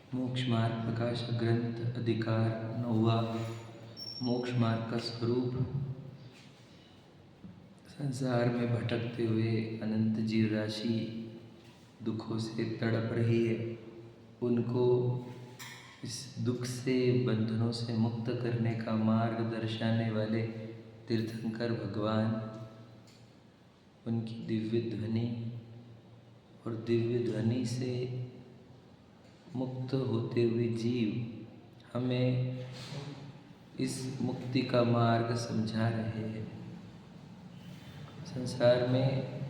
मोक्ष मार्ग प्रकाश ग्रंथ अधिकार 9वां। मोक्ष मार्ग का स्वरूप। संसार में भटकते हुए अनंत जीव राशि दुखों से तड़प रही है। उनको इस दुख से, बंधनों से मुक्त करने का मार्ग दर्शाने वाले तीर्थंकर भगवान, उनकी दिव्य ध्वनि और दिव्य ध्वनि से मुक्त होते हुए जीव हमें इस मुक्ति का मार्ग समझा रहे हैं। संसार में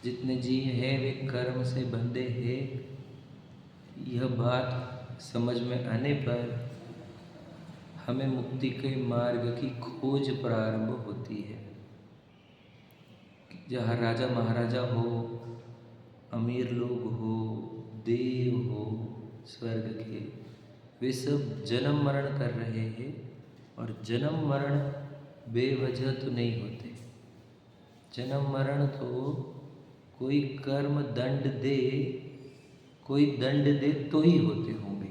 जितने जीव हैं वे कर्म से बंधे हैं। यह बात समझ में आने पर हमें मुक्ति के मार्ग की खोज प्रारंभ होती है। जहाँ राजा महाराजा हो, अमीर लोग हो, देव हो, स्वर्ग के, वे सब जन्म मरण कर रहे हैं। और जन्म मरण बेवजह तो नहीं होते। जन्म मरण तो कोई कर्म दंड दे, कोई दंड दे तो ही होते होंगे।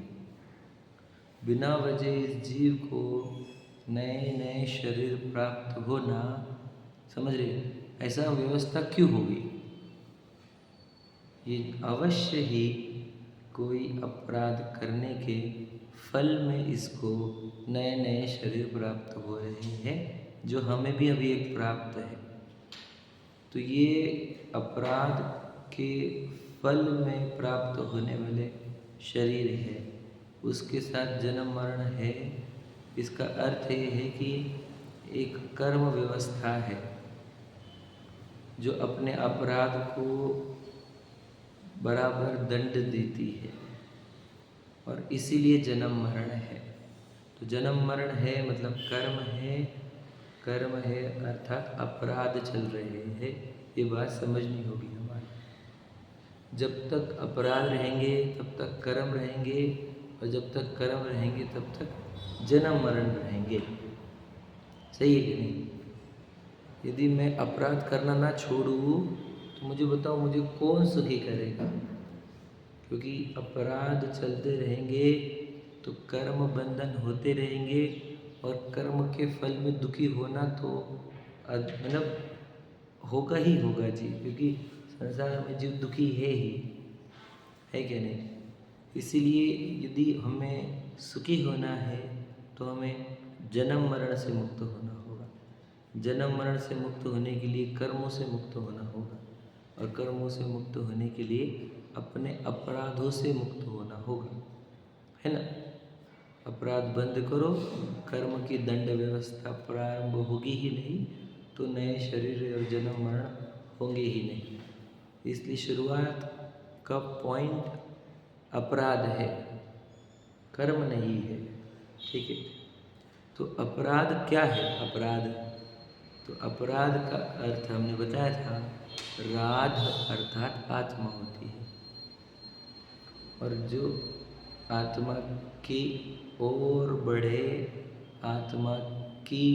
बिना वजह इस जीव को नए नए शरीर प्राप्त होना, समझ रहे, ऐसा व्यवस्था क्यों होगी? ये अवश्य ही कोई अपराध करने के फल में इसको नए नए शरीर प्राप्त हो रहे हैं, जो हमें भी अभी एक प्राप्त है। तो ये अपराध के फल में प्राप्त होने वाले शरीर है, उसके साथ जन्म मरण है। इसका अर्थ ये है कि एक कर्म व्यवस्था है जो अपने अपराध को बराबर दंड देती है, और इसीलिए जन्म मरण है। तो जन्म मरण है मतलब कर्म है, कर्म है अर्थात अपराध चल रहे हैं। ये बात समझनी होगी हमारी। जब तक अपराध रहेंगे तब तक कर्म रहेंगे, और जब तक कर्म रहेंगे तब तक जन्म मरण रहेंगे। सही है कि नहीं? यदि मैं अपराध करना ना छोड़ूँ तो मुझे बताओ, मुझे कौन सुखी करेगा? क्योंकि अपराध चलते रहेंगे तो कर्म बंधन होते रहेंगे, और कर्म के फल में दुखी होना तो मतलब होगा ही होगा जी। क्योंकि संसार में जीव दुखी है ही, है क्या नहीं? इसीलिए यदि हमें सुखी होना है तो हमें जन्म मरण से मुक्त होना होगा। जन्म मरण से मुक्त होने के लिए कर्मों से मुक्त होना होगा, और कर्मों से मुक्त होने के लिए अपने अपराधों से मुक्त होना होगा, है ना? अपराध बंद करो, कर्म की दंड व्यवस्था प्रारंभ होगी ही नहीं, तो नए शरीर और जन्म मरण होंगे ही नहीं। इसलिए शुरुआत का पॉइंट अपराध है, कर्म नहीं है। ठीक है? तो अपराध क्या है? अपराध, तो अपराध का अर्थ हमने बताया था, राध अर्थात आत्मा होती है। और जो आत्मा की ओर बढ़े, आत्मा की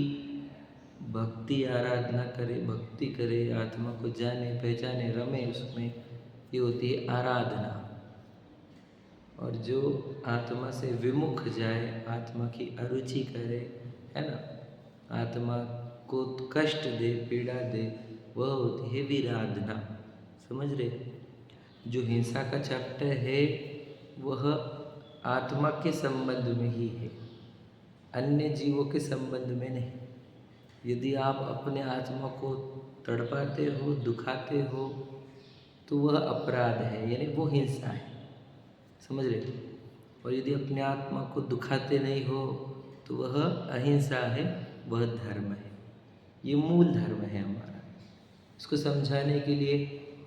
भक्ति आराधना करे, भक्ति करे, आत्मा को जाने पहचाने, रमे उसमें, ये होती है आराधना। और जो आत्मा से विमुख जाए, आत्मा की अरुचि करे, है ना, आत्मा को कष्ट दे, पीड़ा दे, वह होती है विराधना। समझ रहे? जो हिंसा का चैप्टर है वह आत्मा के संबंध में ही है, अन्य जीवों के संबंध में नहीं। यदि आप अपने आत्मा को तड़पाते हो, दुखाते हो, तो वह अपराध है, यानी वो हिंसा है। समझ रहे? और यदि अपने आत्मा को दुखाते नहीं हो तो वह अहिंसा है, वह धर्म है। ये मूल धर्म है हमारा। इसको समझाने के लिए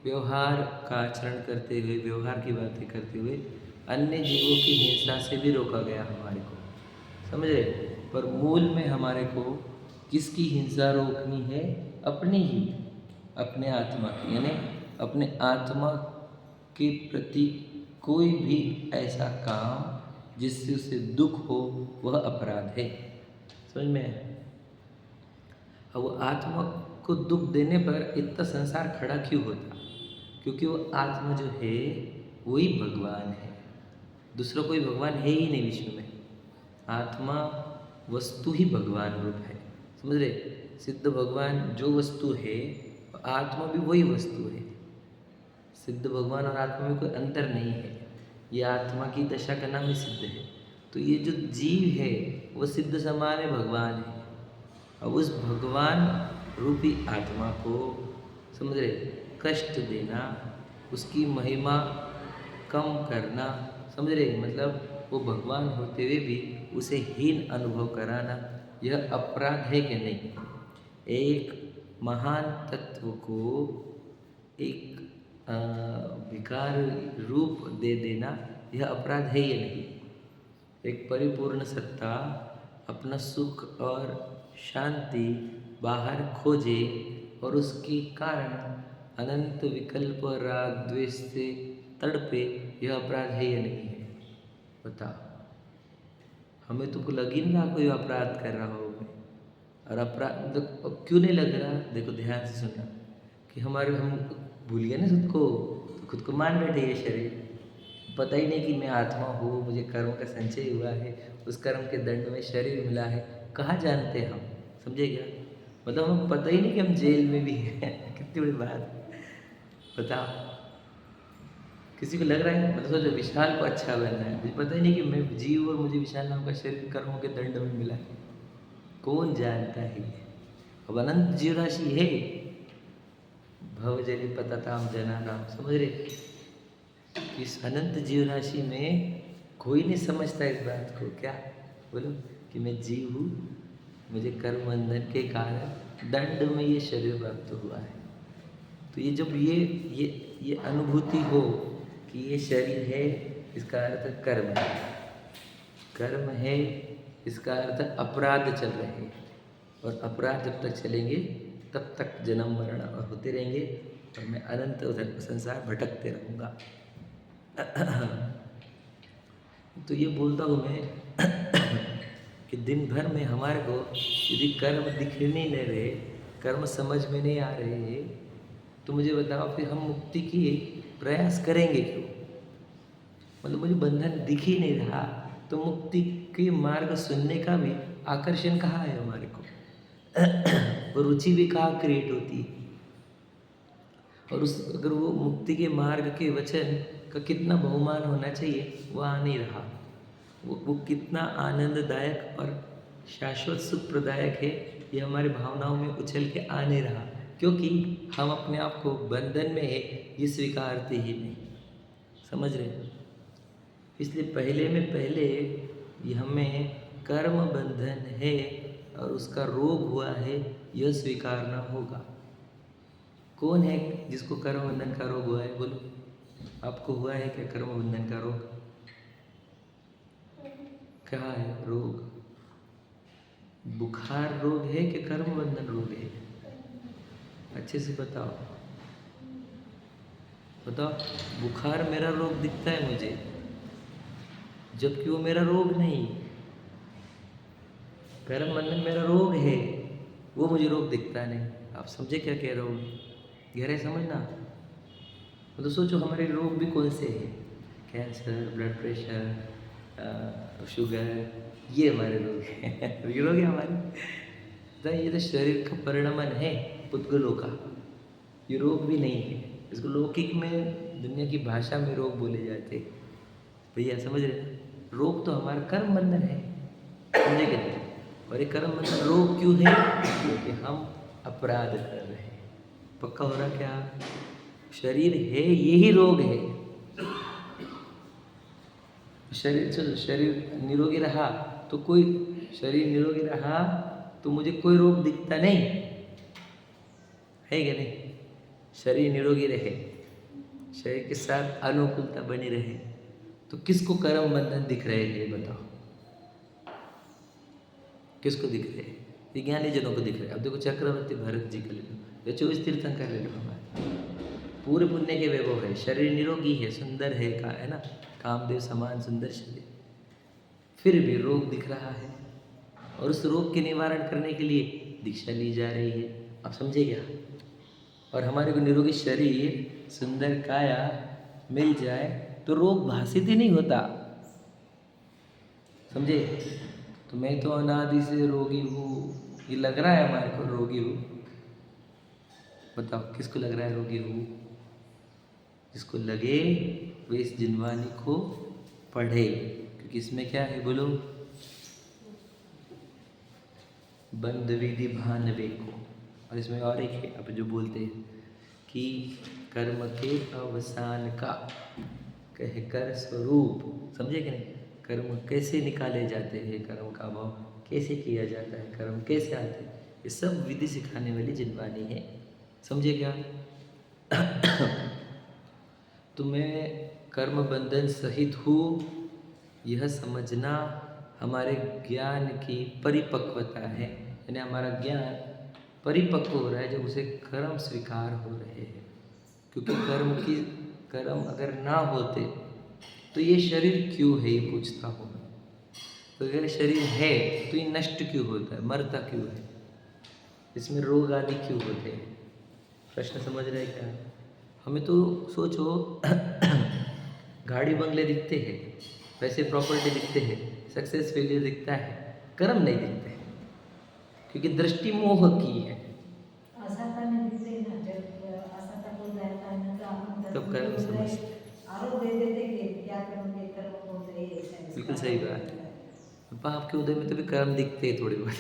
व्यवहार का आचरण करते हुए, व्यवहार की बातें करते हुए अन्य जीवों की हिंसा से भी रोका गया हमारे को। समझ रहे? पर मूल में हमारे को किसकी हिंसा रोकनी है? अपनी ही, अपने आत्मा की, यानी अपने आत्मा के प्रति कोई भी ऐसा काम जिससे उसे दुख हो, वह अपराध है। समझ में आया? अब वो आत्मा को दुख देने पर इतना संसार खड़ा क्यों होता? क्योंकि वो आत्मा जो है वही भगवान है। दूसरा कोई भगवान है ही नहीं विश्व में। आत्मा वस्तु ही भगवान रूप है, समझ रहे। सिद्ध भगवान जो वस्तु है, आत्मा भी वही वस्तु है। सिद्ध भगवान और आत्मा में कोई अंतर नहीं है। ये आत्मा की दशा का नाम ही सिद्ध है। तो ये जो जीव है वो सिद्ध समान है, भगवान है। अब उस भगवान रूपी आत्मा को, समझ रहे, कष्ट देना, उसकी महिमा कम करना, समझ रहे, मतलब वो भगवान होते हुए भी उसे हीन अनुभव कराना, यह अपराध है कि नहीं। एक महान तत्व को एक विकार रूप दे देना, यह अपराध है या नहीं। एक परिपूर्ण सत्ता अपना सुख और शांति बाहर खोजे और उसके कारण अनंत विकल्प और राग द्वेष से तड़पे, यह अपराध है या नहीं है, बताओ। हमें तुमको लग ही नहीं रहा कोई अपराध कर रहा हो मैं। और अपराध देखो क्यों नहीं लग रहा, देखो ध्यान से सुनना कि हम भूल गए ना खुद को, तो खुद को मान बैठे ये शरीर। पता ही नहीं कि मैं आत्मा हूँ, मुझे कर्म का संचय हुआ है, उस कर्म के दंड में शरीर मिला है। कहाँ जानते हम, समझे क्या। मतलब हमें पता ही नहीं कि हम जेल में भी हैं। कितनी बड़ी बात, बताओ। किसी को लग रहा है, मतलब सोचो विशाल को अच्छा बनना है, मुझे पता ही नहीं कि मैं जीव और मुझे विशाल नाम का शरीर कर्मों के दंड में मिला है। कौन जानता है। अब अनंत जीव राशि है, भवजनि पतताम जनानाम, समझ रहे। इस अनंत जीव राशि में कोई नहीं समझता इस बात को, क्या बोलो, कि मैं जीव हूँ, मुझे कर्म बंधन के कारण दंड में ये शरीर प्राप्त हुआ है। तो ये जब ये अनुभूति हो कि ये शरीर है, इसका अर्थ कर्म है। कर्म है, इसका अर्थ अपराध चल रहे हैं। और अपराध जब तक चलेंगे तब तक जन्म मरण और होते रहेंगे, और मैं अनंत उधर संसार भटकते रहूँगा। तो ये बोलता हूँ मैं कि दिन भर में हमारे को यदि कर्म दिखने नहीं रहे, कर्म समझ में नहीं आ रहे हैं, तो मुझे बताओ फिर हम मुक्ति की प्रयास करेंगे क्यों। मतलब मुझे बंधन दिख ही नहीं रहा, तो मुक्ति के मार्ग सुनने का भी आकर्षण कहाँ है हमारे को। वो रुचि भी कहाँ क्रिएट होती है। और उस अगर वो मुक्ति के मार्ग के वचन का कितना बहुमान होना चाहिए, वो आ नहीं रहा। वो कितना आनंददायक और शाश्वत सुख प्रदायक है, ये हमारे भावनाओं में उछल के आ नहीं रहा, क्योंकि हम अपने आप को बंधन में है ये स्वीकारते ही नहीं, समझ रहे हैं। इसलिए पहले में पहले ये हमें कर्म बंधन है और उसका रोग हुआ है, यह स्वीकारना होगा। कौन है जिसको कर्म बंधन का रोग हुआ है, बोलो। आपको हुआ है क्या कर्म बंधन का रोग? क्या है रोग? बुखार रोग है कि कर्म बंधन रोग है? अच्छे से बताओ, बताओ। बुखार मेरा रोग दिखता है मुझे, जबकि वो मेरा रोग नहीं। कर्म बंधन मेरा रोग है, वो मुझे रोग दिखता नहीं। आप समझे क्या कह रहा हूँ? गहरे समझना। मतलब सोचो हमारे रोग भी कौन से हैं, कैंसर, ब्लड प्रेशर, शुगर, ये हमारे रोग हैं। ये रोग है हमारे, तो ये तो शरीर का परिणमन है पुद्गलों का, ये रोग भी नहीं है। इसको लौकिक में दुनिया की भाषा में रोग बोले जाते, भैया समझ रहे। रोग तो हमारा कर्म बंधन है, समझे कि नहीं। और ये कर्म बंधन रोग क्यों है? क्योंकि हम अपराध कर रहे हैं। पक्का हो रहा क्या? शरीर है, यही रोग है। शरीर निरोगी रहा तो कोई, शरीर निरोगी रहा तो मुझे कोई रोग दिखता नहीं है कि नहीं। शरीर निरोगी रहे, शरीर के साथ अनुकूलता बनी रहे, तो किसको कर्म बंधन दिख रहे हैं, बताओ। किसको दिख रहे हैं? विज्ञानी जनों को दिख रहे हैं। अब देखो चक्रवर्ती भरत जी का ले लो, या 24 तीर्थंकर ले लो, हमारे पूरे पुण्य के वैभव है, शरीर निरोगी है, सुंदर है, का है ना, कामदेव समान सुंदर शरीर, फिर भी रोग दिख रहा है। और उस रोग के निवारण करने के लिए दीक्षा ली जा रही है। आप समझे क्या? और हमारे को निरोगी शरीर, सुंदर काया मिल जाए तो रोग भाषित ही नहीं होता। समझे? तो मैं तो अनादि से रोगी हूँ, ये लग रहा है हमारे को रोगी हूँ। बताओ किसको लग रहा है रोगी हूँ? जिसको लगे वो इस जिनवानी को पढ़े, क्योंकि इसमें क्या है बोलो? बंद विधि भानवे को। और इसमें और एक है, अब जो बोलते हैं कि कर्म के अवसान का कहकर स्वरूप, समझे कि नहीं? कर्म कैसे निकाले जाते हैं, कर्म का अभाव कैसे किया जाता है, कर्म कैसे आते हैं, ये सब विधि सिखाने वाली जिनवानी है। समझे क्या? तो मैं कर्म बंधन सहित हूँ, यह समझना हमारे ज्ञान की परिपक्वता है। यानी हमारा ज्ञान परिपक्व हो रहा है जब उसे कर्म स्वीकार हो रहे हैं। क्योंकि कर्म अगर ना होते तो ये शरीर क्यों है, ये पूछता हूँ। तो अगर शरीर है तो ये नष्ट क्यों होता है, मरता क्यों है, इसमें रोग आदि क्यों होते हैं? प्रश्न समझ रहे क्या? हमें तो सोचो गाड़ी बंगले दिखते हैं, पैसे प्रॉपर्टी दिखते हैं, सक्सेस फेलियर दिखता है, कर्म नहीं दिखते हैं, क्योंकि दृष्टि मोह की है। तब कर्म समझते। बिल्कुल सही बात है। बाप के उदय में तो भी कर्म दिखते हैं थोड़े बहुत।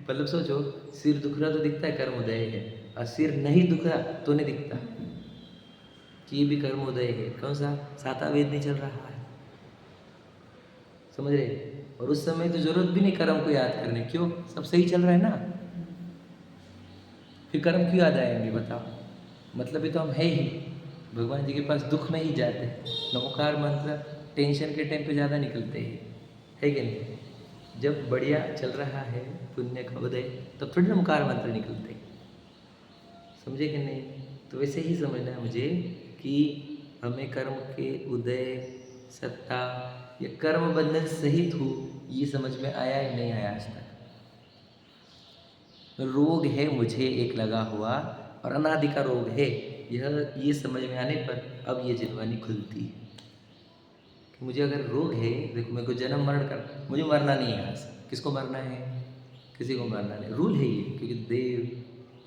मतलब सोचो, सिर दुख रहा तो दिखता है कर्म उदय है, और सिर नहीं दुख रहा तो नहीं दिखता कि ये भी कर्म उदय है। कौन सा? सातावेद नहीं चल रहा है, समझ रहे? और उस समय तो जरूरत भी नहीं कर्म को याद करने, क्यों? सब सही चल रहा है ना, फिर कर्म क्यों याद आएंगे बताओ? मतलब ये तो हम है ही, भगवान जी के पास दुख में ही जाते हैं। नमोकार मंत्र टेंशन के टाइम पे ज़्यादा निकलते हैं, है कि नहीं? जब बढ़िया चल रहा है पुण्य का उदय, तब थोड़ी नमकार मंत्र निकलते, समझे कि नहीं? तो वैसे ही समझना है मुझे कि हमें कर्म के उदय, सत्ता या कर्म बंधन सहित हो, ये समझ में आया या नहीं आया आज तक? रोग है मुझे एक लगा हुआ और अनादि का रोग है, ये समझ में आने पर अब ये जिनवानी खुलती है कि मुझे अगर रोग है, देखो मेरे को जन्म मरण कर, मुझे मरना नहीं है आज। किसको मरना है? किसी को मरना नहीं, रूल है ये। क्योंकि देव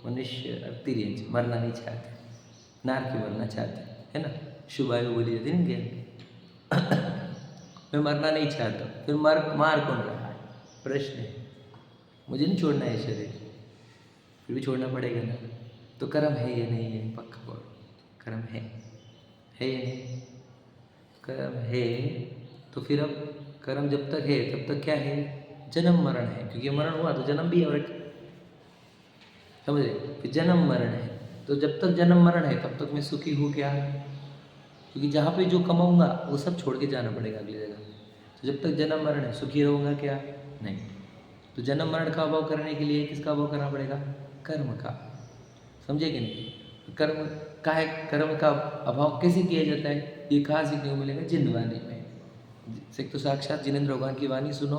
मनुष्य तिरंज मरना नहीं चाहते, नार की मरना चाहते है ना, शुभ आयु बोली जाती है क्या? मैं मरना नहीं चाहता, फिर मार कौन रहा है? प्रश्न है। मुझे नहीं छोड़ना है शरीर, फिर भी छोड़ना पड़ेगा ना। तो कर्म है या नहीं है? पक्का बोलो, कर्म है या नहीं? कर्म है। तो फिर अब कर्म जब तक है तब तक क्या है? जन्म मरण है, क्योंकि मरण हुआ तो जन्म भी है, और समझ रहे? फिर जन्म मरण है, तो जब तक जन्म मरण है तब तक मैं सुखी हूँ क्या? क्योंकि जहाँ पे जो कमाऊँगा वो सब छोड़ के जाना पड़ेगा अगली जगह। तो जब तक जन्म मरण है सुखी रहूँगा क्या? नहीं। तो जन्म मरण का अभाव करने के लिए किसका अभाव करना पड़ेगा? कर्म का। समझे कि नहीं? कर्म का है, कर्म का अभाव कैसे किया जाता है? ये कहाँ सीखने को मिलेगा? जिनवानी में। एक तो साक्षात जिनेंद्र भगवान की वाणी सुनो,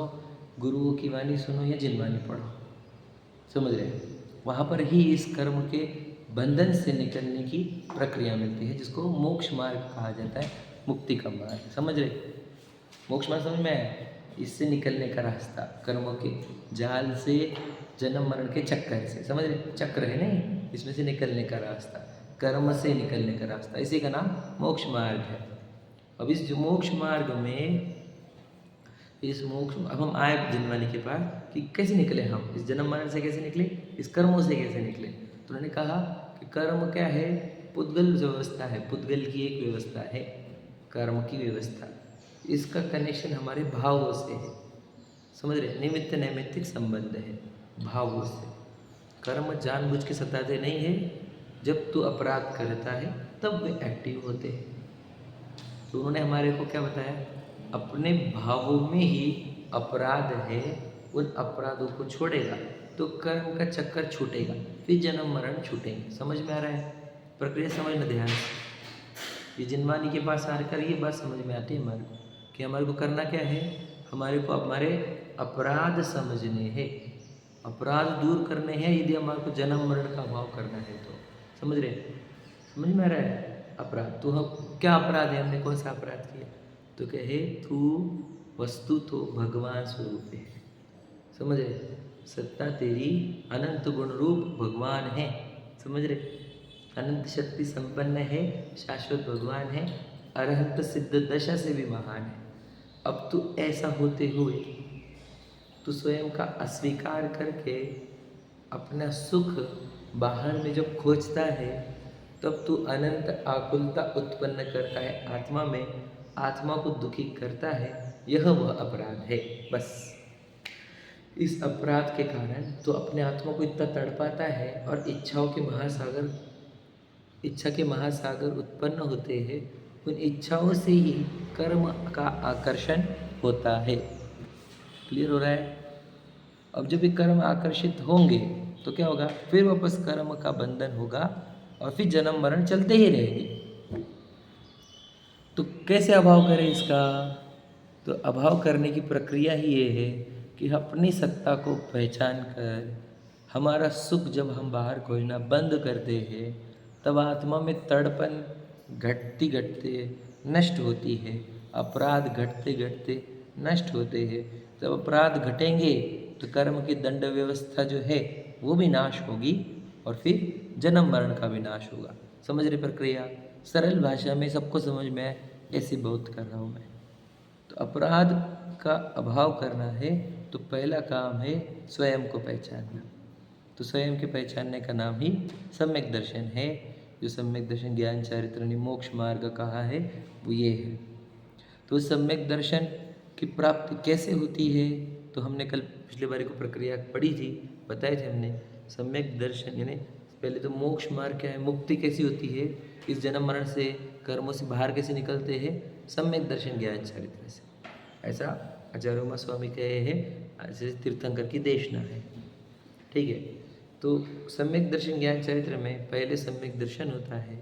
गुरुओं की वाणी सुनो, या जिनवानी पढ़ो, समझ रहे? वहाँ पर ही इस कर्म के बंधन से निकलने की प्रक्रिया मिलती है, जिसको मोक्ष मार्ग कहा जाता है, मुक्ति का मार्ग। समझ रहे? मोक्ष मार्ग समझ में आया? इससे निकलने का रास्ता, कर्मों के जाल से, जन्म मरण के चक्कर से, समझ रहे? चक्र है नहीं, इसमें से निकलने का रास्ता, कर्म से निकलने का रास्ता, इसी का नाम मोक्ष मार्ग है। अब इस जो मोक्ष मार्ग में, अब हम आए जिनवानी के पास कि कैसे निकले हम, इस जन्म मरण से कैसे निकले, इस कर्मों से कैसे निकले। तो उन्होंने कहा कि कर्म क्या है? पुद्गल व्यवस्था है, पुद्गल की एक व्यवस्था है कर्म की व्यवस्था। इसका कनेक्शन हमारे भावों से है, समझ रहे? निमित्त नैमित्तिक संबंध है भावों से। कर्म जानबूझ के सताते नहीं है, जब तू अपराध करता है तब वे एक्टिव होते हैं। तो उन्होंने हमारे को क्या बताया? अपने भावों में ही अपराध है, उन अपराधों को छोड़ेगा तो कर्म का चक्कर छूटेगा, फिर जन्म मरण छूटेंगे। समझ में आ रहा है? प्रक्रिया समझना ध्यान से। ये जिनवानी के पास आकर ये बात समझ में आती है हमारे को कि हमारे को करना क्या है। हमारे को हमारे अपराध समझने हैं, अपराध दूर करने हैं, यदि हमारे को जन्म मरण का अभाव करना है तो। समझ रहे? समझ में आ रहा है? अपराध तो हम क्या अपराध है, हमने कौन सा अपराध किया? तो कहे तू वस्तु तो भगवान स्वरूप है। समझ रहे? सत्ता तेरी अनंत गुण रूप भगवान है। समझ रहे? अनंत शक्ति संपन्न है, शाश्वत भगवान है, अरहंत सिद्ध दशा से भी महान है। अब तू ऐसा होते हुए तू स्वयं का अस्वीकार करके अपना सुख बाहर में जब खोजता है, तब तू अनंत आकुलता उत्पन्न करता है आत्मा में, आत्मा को दुखी करता है। यह वह अपराध है। बस इस अपराध के कारण तो अपने आत्मा को इतना तड़पाता है और इच्छा के महासागर उत्पन्न होते हैं। उन इच्छाओं से ही कर्म का आकर्षण होता है। क्लियर हो रहा है? अब जब ये कर्म आकर्षित होंगे तो क्या होगा? फिर वापस कर्म का बंधन होगा और फिर जन्म मरण चलते ही रहेंगे। तो कैसे अभाव करें इसका? तो अभाव करने की प्रक्रिया ही ये है कि अपनी सत्ता को पहचान कर हमारा सुख जब हम बाहर खोजना बंद करते हैं, तब आत्मा में तड़पन घटती घटते नष्ट होती है, अपराध घटते घटते नष्ट होते हैं। जब अपराध घटेंगे तो कर्म की दंड व्यवस्था जो है वो भी नाश होगी और फिर जन्म मरण का भी नाश होगा। समझ रहे प्रक्रिया? सरल भाषा में सबको समझ में आए ऐसी बहुत कर रहा हूँ मैं। तो अपराध का अभाव करना है तो पहला काम है स्वयं को पहचानना। तो स्वयं के पहचानने का नाम ही सम्यक दर्शन है। जो सम्यक दर्शन ज्ञान चरित्र ने मोक्ष मार्ग कहा है वो ये है। तो सम्यक दर्शन की प्राप्ति कैसे होती है? तो हमने कल पिछले बारी को प्रक्रिया पढ़ी थी, बताए थे हमने। सम्यक दर्शन यानी पहले तो मोक्ष मार्ग क्या है, मुक्ति कैसी होती है, इस जन्म मरण से कर्मों से बाहर कैसे निकलते हैं? सम्यक दर्शन ज्ञान चरित्र से। ऐसा आचार्यों स्वामी कहे हैं, ऐसे तीर्थंकर की देशना है। ठीक है? तो सम्यक दर्शन ज्ञान चरित्र में पहले सम्यक दर्शन होता है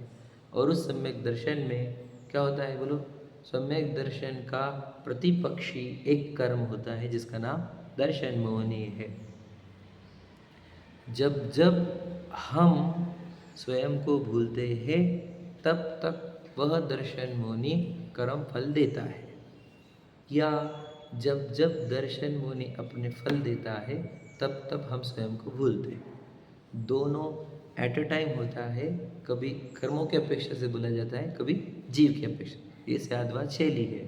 और उस सम्यक दर्शन में क्या होता है बोलो? सम्यक दर्शन का प्रतिपक्षी एक कर्म होता है जिसका नाम दर्शन मोहनी है। जब जब हम स्वयं को भूलते हैं तब तक वह दर्शन मोहनी कर्म फल देता है, या जब जब दर्शन मोहनी अपने फल देता है तब तब हम स्वयं को भूलते हैं। दोनों एट अ टाइम होता है। कभी कर्मों की अपेक्षा से बोला जाता है, कभी जीव की अपेक्षा। ये साधवाद शैली है।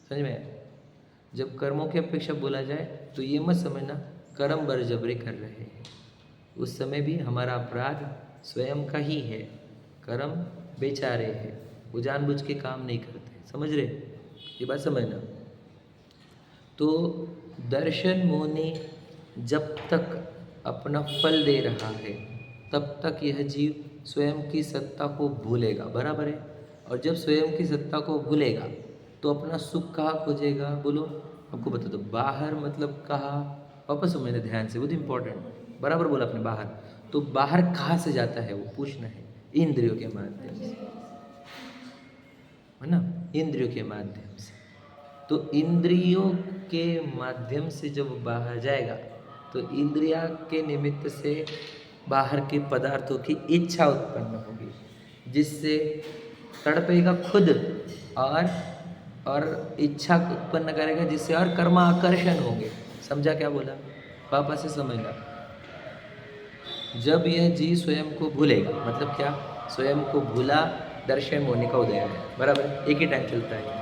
समझ में आया? जब कर्मों की अपेक्षा बोला जाए तो ये मत समझना कर्म बरजबरी कर रहे हैं, उस समय भी हमारा अपराध स्वयं का ही है। कर्म बेचारे हैं, वो जानबूझ के काम नहीं करते। समझ रहे? ये बात समझना। तो दर्शन मोहनी जब तक अपना फल दे रहा है तब तक यह जीव स्वयं की सत्ता को भूलेगा। बराबर है? और जब स्वयं की सत्ता को भूलेगा तो अपना सुख कहाँ खोजेगा? बोलो, आपको बता दो। बाहर मतलब कहाँ? वापस मैंने ध्यान से, बहुत इंपॉर्टेंट। बराबर बोला आपने, बाहर। तो बाहर कहाँ से जाता है वो पूछना है। इंद्रियों के माध्यम से, है ना? इंद्रियों के माध्यम से। तो इंद्रियों के माध्यम से जब बाहर जाएगा तो इंद्रिया के निमित्त से बाहर के पदार्थों की इच्छा उत्पन्न होगी, जिससे तड़पेगा खुद और इच्छा उत्पन्न करेगा, जिससे और कर्माकर्षण होंगे। समझा क्या बोला? वापस से समझना। जब यह जीव स्वयं को भूलेगा, मतलब क्या? स्वयं को भूला, दर्शन होने का उदय है। बराबर? एक ही टाइम चलता है।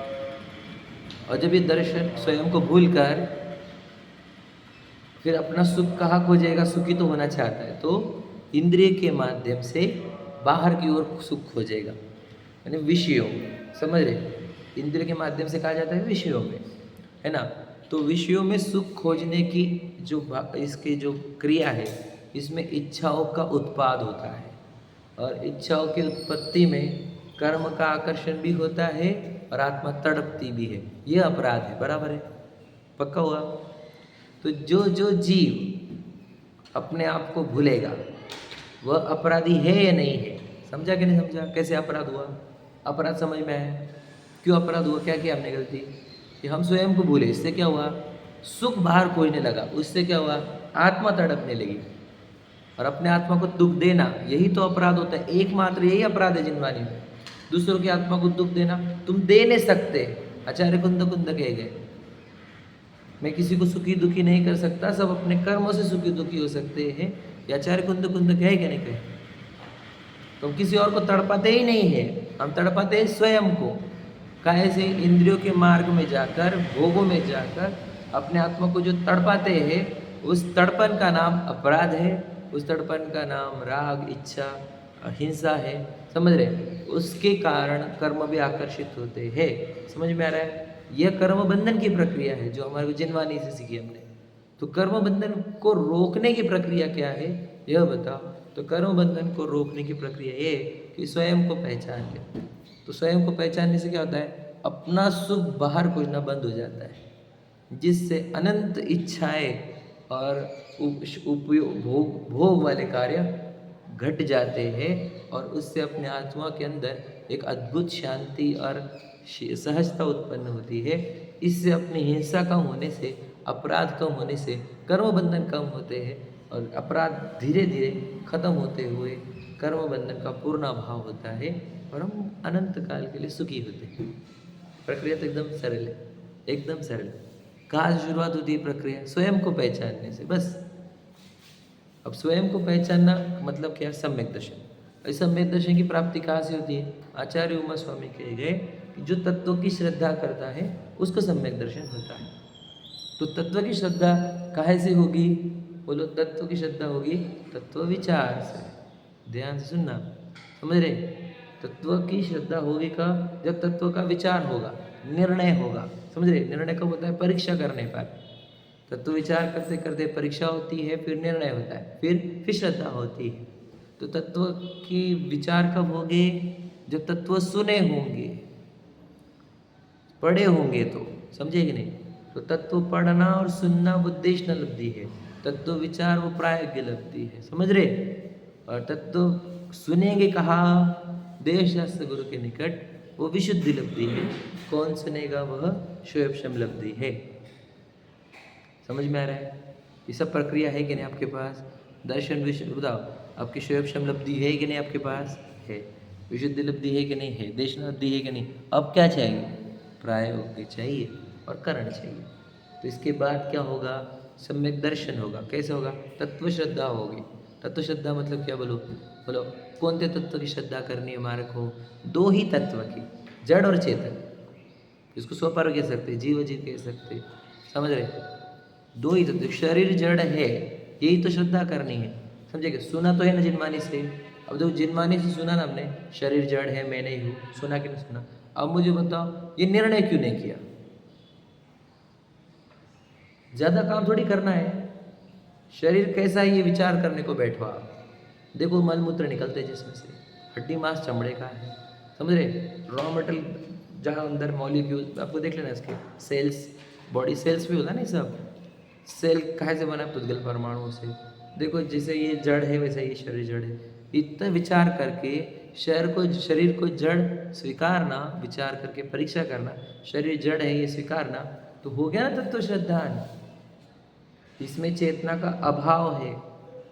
और जब ये दर्शन स्वयं को भूल कर फिर अपना सुख कहाँ खोजेगा? सुखी तो होना चाहता है तो इंद्रिय के माध्यम से बाहर की ओर सुख खोजेगा, यानी विषयों। समझ रहे? इंद्रिय के माध्यम से कहा जाता है विषयों में, है ना? तो विषयों में सुख खोजने की जो इसकी जो क्रिया है, इसमें इच्छाओं का उत्पाद होता है और इच्छाओं की उत्पत्ति में कर्म का आकर्षण भी होता है और आत्मा तड़पती भी है। यह अपराध है। बराबर है? पक्का हुआ? तो जो जो जीव अपने आप को भूलेगा वह अपराधी है या नहीं है? समझा कि नहीं समझा? कैसे अपराध हुआ? अपराध समझ में आया? क्यों अपराध हुआ? क्या किया हमने गलती? कि हम स्वयं को भूले, इससे क्या हुआ? सुख बाहर खोजने लगा, उससे क्या हुआ? आत्मा तड़पने लगी। और अपने आत्मा को दुख देना, यही तो अपराध होता है। एकमात्र यही अपराध है जिनवानी में। दूसरों की आत्मा को दुख देना तुम दे नहीं सकते, आचार्य कुंद कहे गए। मैं किसी को सुखी दुखी नहीं कर सकता, सब अपने कर्मों से सुखी दुखी हो सकते हैं। ये आचार्य कुंद कुंद कहे कि नहीं कहे? तो हम किसी और को तड़पाते ही नहीं है, हम तड़पाते हैं स्वयं को। काहे से? इंद्रियों के मार्ग में जाकर, भोगों में जाकर अपने आत्मा को जो तड़पाते हैं, उस तड़पन का नाम अपराध है, उस तड़पन का नाम राग, इच्छा, हिंसा है। समझ रहे? उसके कारण कर्म भी आकर्षित होते हैं। समझ में आ रहा है? यह कर्म बंधन की प्रक्रिया है जो हमारे को जिनवानी से सीखी हमने। तो कर्म बंधन को रोकने की प्रक्रिया क्या है यह बताओ। तो कर्म बंधन को रोकने की प्रक्रिया ये कि स्वयं को पहचान ले। तो स्वयं को पहचानने से क्या होता है? अपना सुख बाहर खोजना बंद हो जाता है, जिससे अनंत इच्छाएं और उपयोग भोग वाले कार्य घट जाते हैं, और उससे अपने आत्मा के अंदर एक अद्भुत शांति और सहजता उत्पन्न होती है। इससे अपनी हिंसा कम होने से, अपराध कम होने से कर्म बंधन कम होते हैं, और अपराध धीरे धीरे खत्म होते हुए कर्म बंधन का पूर्ण अभाव होता है, और हम अनंत काल के लिए सुखी होते हैं। प्रक्रिया तो एकदम सरल है, एकदम सरल। कहाँ से शुरुआत होती है प्रक्रिया? स्वयं को पहचानने से, बस। अब स्वयं को पहचानना मतलब क्या? सम्यक दर्शन। इस सम्यक दर्शन की प्राप्ति कहाँ से होती है? आचार्य उमा स्वामी कहे गए कि जो तत्व की श्रद्धा करता है उसको सम्यक दर्शन होता है। तो तत्व की श्रद्धा काहे से होगी? बोलो, तत्व की श्रद्धा होगी तत्व विचार से। ध्यान से सुनना, समझ रहे? तत्व की श्रद्धा होगी का जब तत्व का विचार होगा, निर्णय होगा। समझ रहे? निर्णय कब होता है? परीक्षा करने पर। तत्व विचार करते करते परीक्षा होती है, फिर निर्णय होता है, फिर श्रद्धा होती है। तो तत्व की विचार कब होंगे? जब तत्व सुने होंगे, पढ़े होंगे तो। समझे कि नहीं? तो तत्व पढ़ना और सुनना बुद्धिष्ट लब्धि है, तत्व विचार वो प्रायोग्य लब्धि है। समझ रहे? और तत्व सुनेंगे कहाँ? देश शास्त्र गुरु के निकट, वो विशुद्धि लब्धि है। कौन सुनेगा? वह स्वयं लब्धि है। समझ में आ रहा है? ये सब प्रक्रिया है कि नहीं आपके पास? दर्शन विषय बताओ, आपकी स्वयं लब्धि है कि नहीं आपके पास? है। विशुद्धि लब्धि है कि नहीं? है। देश लब्धि है कि नहीं? अब क्या चाहिए? प्रायोगिक चाहिए और करण चाहिए। तो इसके बाद क्या होगा? सम्यक दर्शन होगा। कैसे होगा? तत्व श्रद्धा होगी। तत्व श्रद्धा मतलब क्या? बोलो बोलो, कौन से तत्व की श्रद्धा करनी है हमारे को? दो ही तत्व की, जड़ और चेतन। इसको स्वपर कह सकते, जीव जीव कह सकते। समझ रहे? दो ही तत्व। शरीर जड़ है, यही तो श्रद्धा करनी है। समझेगा? सुना तो है ना जिनमानी से। अब जो जिनमानी से सुना ना हमने, शरीर जड़ है, मैं नहीं हूँ, सुना कि नहीं सुना? अब मुझे बताओ, ये निर्णय क्यों नहीं किया? ज़्यादा काम थोड़ी करना है। शरीर कैसा है ये विचार करने को बैठो आप। देखो मलमूत्र निकलते जिसमें से, हड्डी मांस चमड़े का है। समझ रहे? रॉ मटेरियल जहाँ अंदर मॉलिक्यूल आपको देख लेना, इसके सेल्स, बॉडी सेल्स भी होता है ना, सब सेल कहाँ से बना? पुद्गल परमाणु से। देखो जैसे ये जड़ है वैसे ये शरीर जड़ है। इतना विचार करके शरीर को जड़ स्वीकारना, विचार करके परीक्षा करना, शरीर जड़ है ये स्वीकारना, तो हो गया ना तत्व श्रद्धा। इसमें चेतना का अभाव है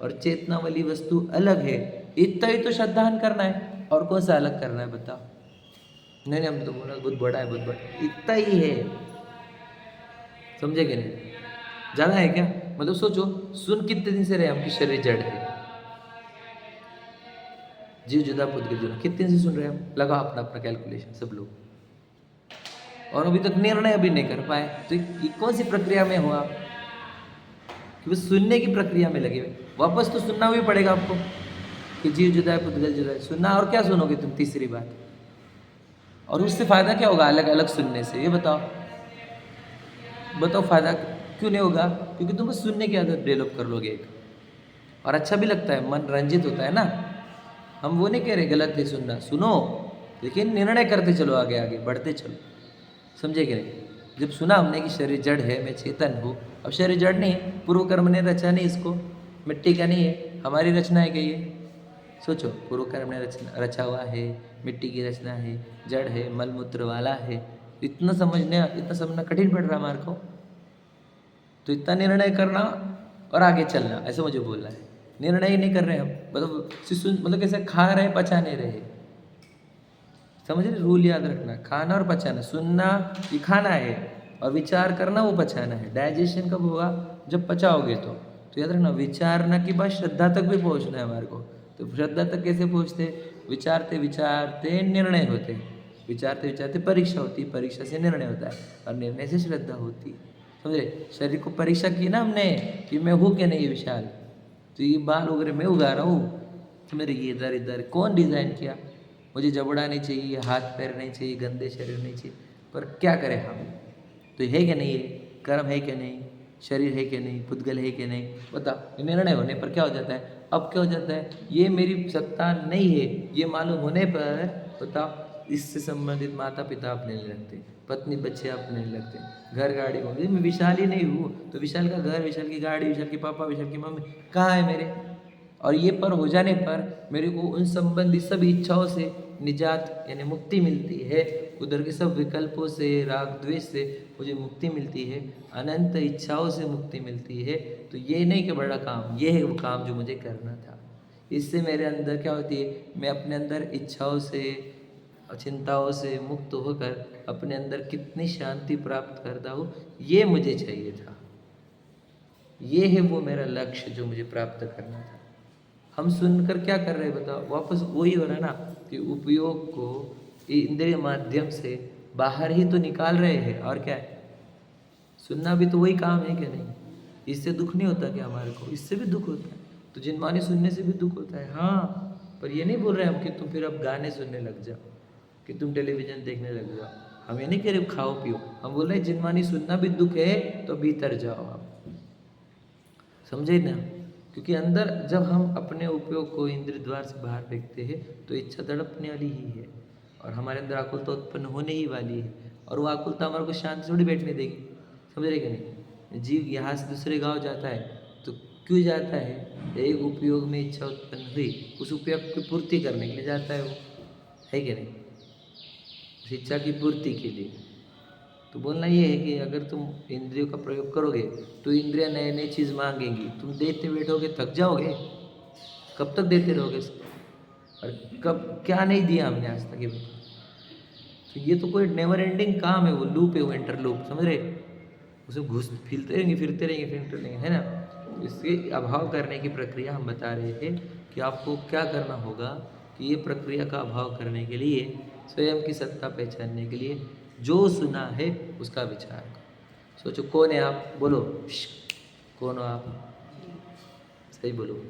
और चेतना वाली वस्तु अलग है। इतना ही तो श्रद्धान करना है, और कौन सा अलग करना है बताओ? नहीं हमने तो बोला बहुत बड़ा है, बहुत बड़ा, इतना ही है। समझे कि नहीं? ज़्यादा है क्या? मतलब सोचो, सुन कितने दिन से रहे हम कि शरीर जड़ है, जीव जुदा पुद्गल जुदा, कितने दिन से सुन रहे हैं हम? लगाओ अपना अपना कैलकुलेशन सब लोग, और अभी तक निर्णय अभी नहीं कर पाए। तो ये कौन सी प्रक्रिया में हो आप? कि बस सुनने की प्रक्रिया में लगे हुए। वापस तो सुनना भी पड़ेगा आपको कि जीव जुदा है पुद्गल जुदा है। सुनना, और क्या सुनोगे तुम? तीसरी बात, और उससे फायदा क्या होगा अलग अलग सुनने से? ये बताओ बताओ, फायदा क्यों नहीं होगा? क्योंकि तुम सुनने की आदत डेवलप कर लोगे एक, और अच्छा भी लगता है, मन रंजित होता है ना। हम वो नहीं कह रहे गलत है सुनना, सुनो, लेकिन निर्णय करते चलो, आगे आगे बढ़ते चलो। समझे कि नहीं? जब सुना हमने कि शरीर जड़ है, मैं चेतन हूँ, अब शरीर जड़ नहीं है, पूर्व कर्म ने रचा नहीं इसको, मिट्टी का नहीं है, हमारी रचना है क्या ये? सोचो, पूर्व कर्म ने रचा हुआ है, मिट्टी की रचना है, जड़ है, मलमूत्र वाला है। इतना समझना कठिन पड़ रहा हमारे को। तो इतना निर्णय करना और आगे चलना, ऐसे मुझे बोलना है। निर्णय ही नहीं कर रहे हम, मतलब कैसे खा रहे पचा नहीं रहे। समझ रहे? रूल याद रखना, खाना और पचाना। सुनना ये खाना है, और विचार करना वो पचाना है। डाइजेशन कब होगा? जब पचाओगे तो याद रखना, विचारना के बाद श्रद्धा तक भी पहुंचना है हमारे को। तो श्रद्धा तक कैसे पहुंचते? विचारते विचारते निर्णय होते हैं, विचारते विचारते परीक्षा होती है, परीक्षा से निर्णय होता है, और निर्णय से श्रद्धा होती है। समझे? शरीर को परीक्षा की ना हमने कि मैं हूँ क्या नहीं ये विशाल, तो ये बाल वगैरह मैं उगा रहा हूँ, तो मेरे ये इधर इधर कौन डिज़ाइन किया? मुझे जबड़ा नहीं चाहिए, हाथ पैर नहीं चाहिए, गंदे शरीर नहीं चाहिए, पर क्या करें हम? तो है क्या नहीं है? कर्म है क्या नहीं? शरीर है क्या नहीं? पुद्गल है क्या नहीं? बताओ। निर्णय होने पर क्या हो जाता है? अब क्या हो जाता है? ये मेरी सत्ता नहीं है, ये मालूम होने पर बताओ, इससे संबंधित माता पिता अपने लगते, पत्नी बच्चे अपने लगते, घर गाड़ी को, मैं विशाल ही नहीं हूँ, तो विशाल का घर, विशाल की गाड़ी, विशाल के पापा, विशाल की मम्मी कहाँ है मेरे? और ये पर हो जाने पर मेरे को उन संबंधी सभी इच्छाओं से निजात यानी मुक्ति मिलती है, उधर के सब विकल्पों से, राग द्वेष से मुझे मुक्ति मिलती है, अनंत इच्छाओं से मुक्ति मिलती है। तो ये नहीं कि बड़ा काम, ये है वो काम जो मुझे करना था। इससे मेरे अंदर क्या होती है? मैं अपने अंदर इच्छाओं से, चिंताओं से मुक्त होकर अपने अंदर कितनी शांति प्राप्त करता हूँ, ये मुझे चाहिए था। ये है वो मेरा लक्ष्य जो मुझे प्राप्त करना था। हम सुनकर क्या कर रहे हैं बताओ? वापस वही हो रहा है ना कि उपयोग को इंद्रिय माध्यम से बाहर ही तो निकाल रहे हैं, और क्या है? सुनना भी तो वही काम है क्या नहीं? इससे दुख नहीं होता क्या हमारे को? इससे भी दुख होता है। तो जिनवानी सुनने से भी दुख होता है, हाँ, पर ये नहीं बोल रहे हम कि तुम फिर अब गाने सुनने लग जाओ, कि तुम टेलीविजन देखने लग जाओ। हम ये नहीं कह रहे खाओ पियो, हम बोल रहे जिनवानी सुनना भी दुख है तो भीतर जाओ आप। समझे ना? क्योंकि अंदर जब हम अपने उपयोग को इंद्रिय द्वार से बाहर फेंकते हैं तो इच्छा तड़पने वाली ही है, और हमारे अंदर आकुलता उत्पन्न होने ही वाली है, और वो आकुलता हमारे को शांति थोड़ी बैठने देगी। समझ रहे कि नहीं? जीव यहाँ से दूसरे गांव जाता है तो क्यों जाता है? एक उपयोग में इच्छा उत्पन्न हुई, उस उपयोग की पूर्ति करने के लिए जाता है वो, है कि नहीं? उस इच्छा की पूर्ति के लिए। तो बोलना ये है कि अगर तुम इंद्रियों का प्रयोग करोगे तो इंद्रियां नए नए चीज़ मांगेंगी, तुम देते बैठोगे थक जाओगे। कब तक देते रहोगे इसको? और कब क्या नहीं दिया हमने आज तक ये बताओ? तो ये तो कोई नेवर एंडिंग काम है, वो लूप है, वो इंटर लूप, समझ रहे? उसमें घुस फिरते रहेंगे, फिरते रहेंगे, फिरते रहेंगे, है ना? तो इसके अभाव करने की प्रक्रिया हम बता रहे थे कि आपको क्या करना होगा कि ये प्रक्रिया का अभाव करने के लिए, स्वयं की सत्ता पहचानने के लिए जो सुना है उसका विचार करो। सोचो कौन है आप? बोलो कौन हो आप? सही बोलो।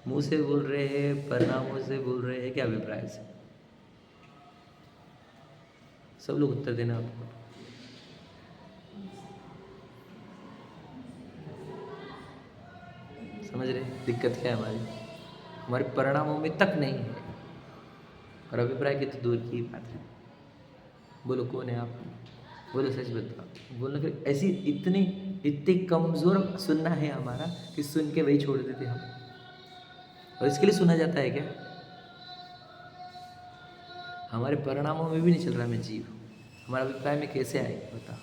मुंह से बोल रहे हैं, परिणामों से बोल रहे हैं, क्या अभिप्राय से? सब लोग उत्तर देना आपको। समझ रहे दिक्कत क्या है हमारी? हमारे परिणामों में तक नहीं है, और अभिप्राय की तो दूर की बात है। बोलो कौन है आप? बोलो, सच बताओ। बोलो फिर ऐसी इतनी कमज़ोर सुनना है हमारा कि सुन के वही छोड़ देते हम, और इसके लिए सुना जाता है क्या? हमारे परिणामों में भी नहीं चल रहा मैं जीव, हमारा अभिप्राय में कैसे आएगा बताओ?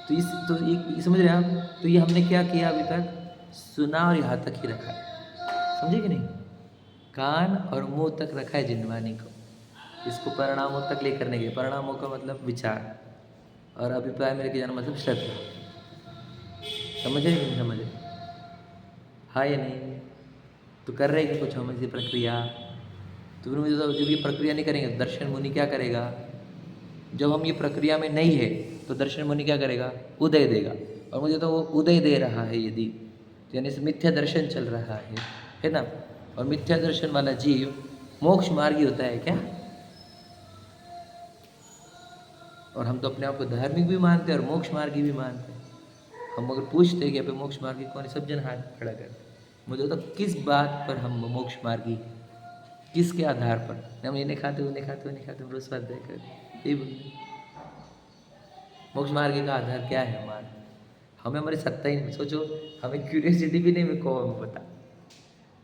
तो ये समझ रहे हैं आप? तो ये हमने क्या किया अभी तक? सुना और यहाँ तक ही रखा है, समझे कि नहीं? कान और मुंह तक रखा है जिन्वानी को, इसको परिणामों तक लेकर नहीं गए। परिणामों का मतलब विचार, और अभिप्राय में लेके जाना मतलब श्रद्धा। समझ रहे कि नहीं समझ रहे? हाँ या नहीं? तो कर रहे हैं कुछ हम ऐसी प्रक्रिया? तो फिर मुझे तो जब ये प्रक्रिया नहीं करेंगे दर्शन मुनि क्या करेगा? जब हम ये प्रक्रिया में नहीं है तो दर्शन मुनि क्या करेगा? उदय देगा। और मुझे तो वो उदय दे रहा है यदि, यानी से मिथ्या दर्शन चल रहा है ना? और मिथ्या दर्शन वाला जीव मोक्ष मार्गी होता है क्या? और हम तो अपने आप को धार्मिक भी मानते हैं और मोक्ष मार्गी भी मानते हैं। हम अगर पूछते कि अभी मोक्ष मार्गी कौन है, सब जन हाथ खड़ा करते। मुझे तो किस बात पर हम मोक्ष मार्गी, किसके आधार पर? हम ये नहीं खाते, वो नहीं खाते, वो नहीं खाते, रोज स्वाध्याय करते, यही बोलते। मोक्ष मार्ग का आधार क्या है हमारा? हमें हमारी सत्ता ही नहीं, सोचो हमें क्यूरियोसिटी भी नहीं, को हमें पता।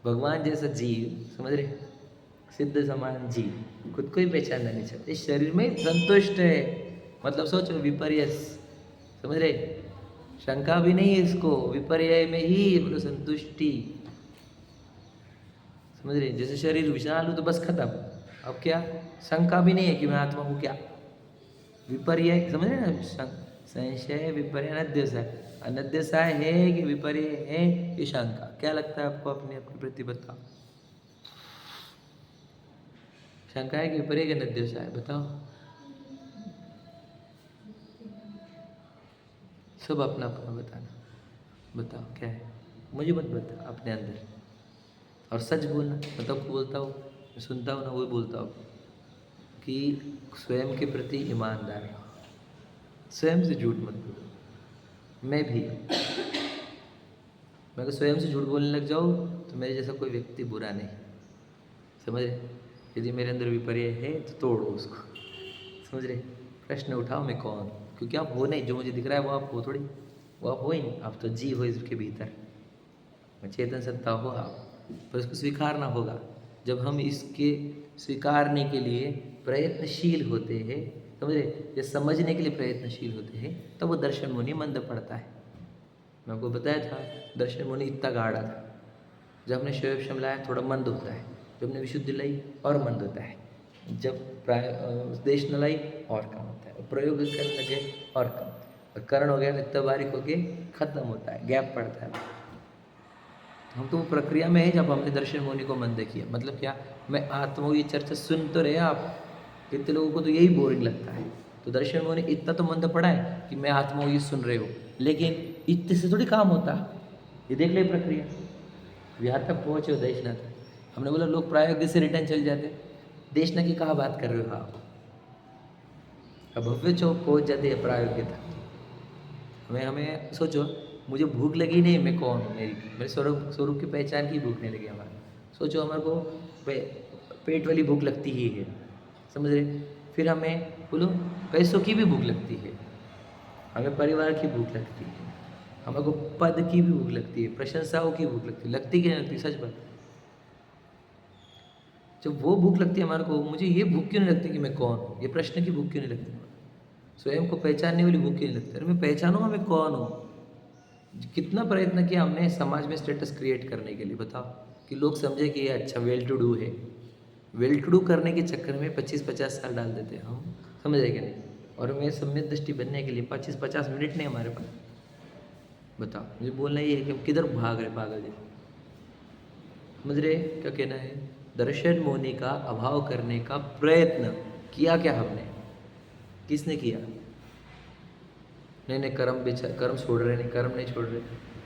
भगवान जैसा जीव, समझ रहे, सिद्ध समान जीव खुद को ही पहचानना नहीं चाहते, इस शरीर में संतुष्ट है। मतलब सोचो विपर्यस, समझ रहे, शंका भी नहीं है इसको, विपर्य में ही मतलब संतुष्टि। समझ रहे, जैसे शरीर विशाल हो तो बस खत्म, अब क्या? शंका भी नहीं है कि मैं आत्मा हूँ क्या? विपर्य समझ रहे ना, संशय विपर्य अनध्यवसाय। अनध्यवसाय है कि विपर्य है, ये शंका। क्या लगता है आपको? अपने अपनी प्रति बताओ। शंका है कि विपर्य कि अनध्यवसाय? बताओ सब अपना अपना बताना। बताओ क्या है, मुझे मत बता, अपने अंदर। और सच बोलना। मतलब बोलता हूँ, मैं सुनता हूँ ना, वो बोलता हूँ कि स्वयं के प्रति ईमानदार रहो, स्वयं से झूठ मत बोलो। मैं भी, मैं अगर स्वयं से झूठ बोलने लग जाऊँ तो मेरे जैसा कोई व्यक्ति बुरा नहीं। समझ रहे? यदि मेरे अंदर विपर्य है तो तोड़ो उसको। समझ रहे? प्रश्न उठाओ, मैं कौन हूँ? क्योंकि आप हो नहीं, जो मुझे दिख रहा है वो आप हो थोड़ी, वो आप हो ही नहीं। आप तो जी हो इसके भीतर, मैं चेतन सत्ता हो आप, पर इसको स्वीकारना होगा। जब हम इसके स्वीकारने के लिए प्रयत्नशील होते हैं, समझे, या समझने के लिए प्रयत्नशील होते हैं, तब वो दर्शन मुनि मंद पड़ता है। मैं आपको बताया था, दर्शन मुनि इतना गाढ़ा था। जब हमने शैव शम लाया थोड़ा मंद होता है, जब हमने विशुद्धि लाई और मंद होता है, जब उपदेश न लाई और कम होता है, प्रयोग करने लगे और कम, और करण हो गया तो इतना बारीक होके खत्म होता है, गैप पड़ता है। हम तो वो प्रक्रिया में है जब हमने दर्शन मुनि को मंद किया। मतलब क्या, मैं आत्मा ये चर्चा सुन तो रहे आप, कितने लोगों को तो यही बोरिंग लगता है। तो दर्शन मुनि इतना तो मंद पड़ा है कि मैं आत्मा ये सुन रहे हो, लेकिन इतने से थोड़ी काम होता। ये देख ले प्रक्रिया, यहाँ तक पहुँचे हो देशनाथ। हमने बोला लोग प्रायोगिक से रिटर्न चल जाते, देशना की कहाँ बात कर रहे हो आप? अब भव्य चौक पहुँच जाते हैं प्रायोगिक तक। हमें सोचो, मुझे भूख लगी नहीं, मैं कौन हूँ? मेरे स्वरूप की पहचान की भूख नहीं लगी हमारे। सोचो हमारे को पेट वाली भूख लगती ही है, समझ रहे? फिर हमें बोलो पैसों की भी भूख लगती है, हमें परिवार की भूख लगती है, हमें को पद की भी भूख लगती है, प्रशंसाओं की भूख लगती है। लगती कि नहीं लगती? सच बात। जब वो भूख लगती है हमारे को, मुझे ये भूख क्यों नहीं लगती कि मैं कौन हूँ? ये प्रश्न की भूख क्यों नहीं लगती? स्वयं को पहचानने वाली भूख क्यों नहीं लगती? अरे मैं पहचानूंगा मैं कौन हूँ। कितना प्रयत्न किया हमने समाज में स्टेटस क्रिएट करने के लिए, बताओ, कि लोग समझे कि ये अच्छा वेल टू डू है। वेल टू डू करने के चक्कर में 25-50 साल डाल देते हैं हम, समझ रहे कि नहीं? और मैं सम्यक दृष्टि बनने के लिए 25-50 मिनट नहीं हमारे पास। बताओ, मुझे बोलना ये है कि हम किधर भाग रहे पागल जैसे। समझ रहे क्या कहना है? दर्शन मोनि का अभाव करने का प्रयत्न किया क्या हमने? किसने किया? नहीं नहीं, कर्म छोड़ रहे नहीं, कर्म नहीं छोड़ रहे,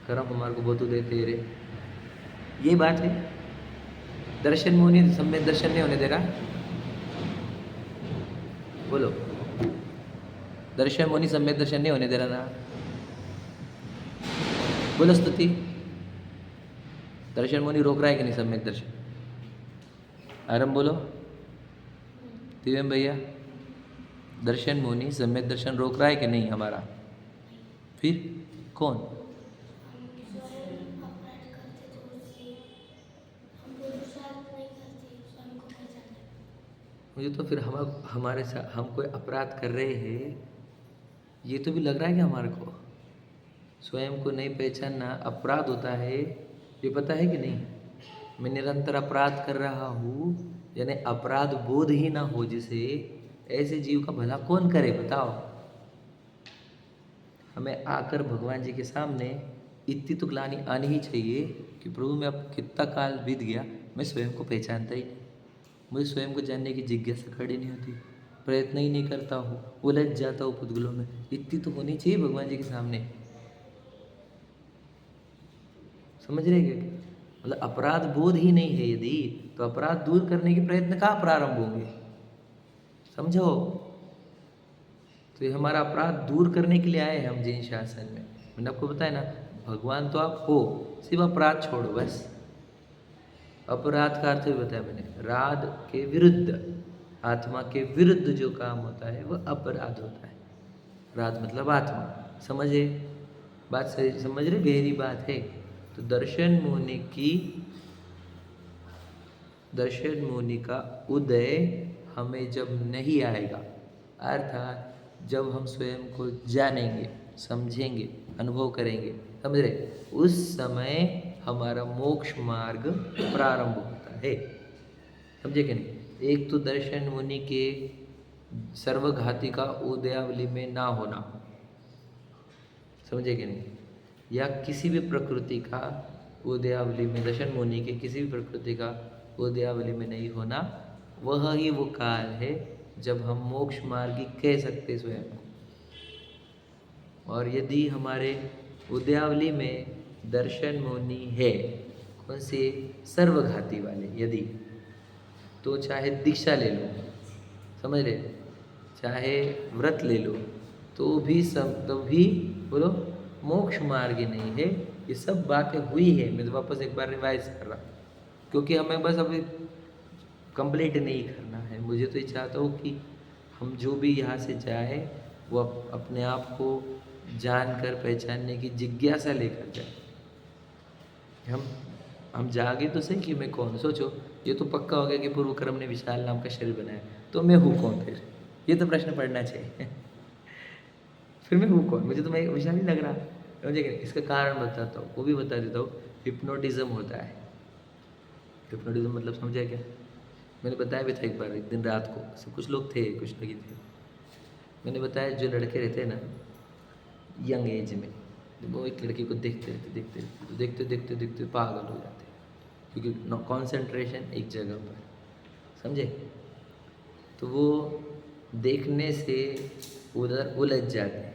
कर्म हमारे को बहुत देते रहे, ये बात है। दर्शन मुनि सम्यक दर्शन नहीं होने दे रहा। बोलो, दर्शन मुनि सम्यक दर्शन नहीं होने दे रहा ना? बोलो स्तुति, दर्शन मुनि रोक रहा है कि नहीं सम्यक दर्शन? आरंभ बोलो दिव्यम भैया, दर्शन मुनि सम्यक दर्शन रोक रहा है कि नहीं हमारा? फिर कौन? मुझे तो फिर हमारे साथ हम कोई अपराध कर रहे हैं, ये तो भी लग रहा है कि हमारे को स्वयं को नहीं पहचानना अपराध होता है, ये पता है कि नहीं? मैं निरंतर अपराध कर रहा हूँ, यानी अपराध बोध ही ना हो जिसे, ऐसे जीव का भला कौन करे? बताओ। हमें आकर भगवान जी के सामने इतनी तो ग्लानि आनी ही चाहिए कि प्रभु मैं अब कितना काल बीत गया, मैं स्वयं को पहचानता ही नहीं, मुझे स्वयं को जानने की जिज्ञासा खड़ी नहीं होती, प्रयत्न ही नहीं करता हूँ, उलझ जाता हूँ पुद्गलों में। इतनी तो होनी चाहिए भगवान जी के सामने। समझ रहे क्या? मतलब अपराध बोध ही नहीं है यदि, तो अपराध दूर करने के प्रयत्न कहाँ प्रारंभ होंगे? समझो, तो ये हमारा अपराध दूर करने के लिए आए हैं हम जैन शासन में। मैंने आपको बताया ना, भगवान तो आप हो, सिर्फ अपराध छोड़ो बस। अपराध का अर्थ भी बताया मैंने, राध के विरुद्ध, आत्मा के विरुद्ध जो काम होता है वह अपराध होता है। राध मतलब आत्मा, समझे बात? सही समझ रहे? गहरी बात है। तो दर्शन मुनि का उदय हमें जब नहीं आएगा, अर्थात जब हम स्वयं को जानेंगे, समझेंगे, अनुभव करेंगे, समझ रहे, उस समय हमारा मोक्ष मार्ग प्रारंभ होता है। समझे कि नहीं? एक तो दर्शन मुनि के सर्वघाती का उदयावली में ना होना, समझे कि नहीं, या किसी भी प्रकृति का उदयावली में, दशन मुनि के किसी भी प्रकृति का उदयावली में नहीं होना, वह ही वो काल है जब हम मोक्ष मार्गी कह सकते स्वयं को। और यदि हमारे उदयावली में दर्शन मुनि है, कौन से, सर्वघाती वाले, यदि, तो चाहे दीक्षा ले लो, समझ रहे, चाहे व्रत ले लो, तो भी सब, तो भी बोलो मोक्ष मार्ग नहीं है। ये सब बातें हुई है, मैं तो वापस एक बार रिवाइज कर रहा हूँ, क्योंकि हमें बस अभी कंप्लीट नहीं करना है। मुझे तो ये चाहता हूँ कि हम जो भी यहाँ से जाए वो अपने आप को जानकर पहचानने की जिज्ञासा लेकर जाए। हम जागे तो सही कि मैं कौन। सोचो, ये तो पक्का हो गया कि पूर्व कर्म ने विशाल नाम का शरीर बनाया, तो मैं हूँ कौन फिर? ये तो प्रश्न पढ़ना चाहिए। फिर मैं हूँ कौन? मुझे तो मैं विशाल ही लग रहा। मुझे इसका कारण बताता हूँ, वो भी बता देता हूँ। हिप्नोटिज्म होता है। हिप्नोटिज्म मतलब समझा क्या? मैंने बताया भी था एक बार, एक दिन रात को, सब कुछ लोग थे, कुछ लगे थे। मैंने बताया जो लड़के रहते हैं ना यंग एज में, वो एक लड़की को देखते देखते पागल हो जाते हैं, क्योंकि कॉन्सेंट्रेशन एक जगह पर, समझे। तो वो देखने से उधर उलझ जाते हैं।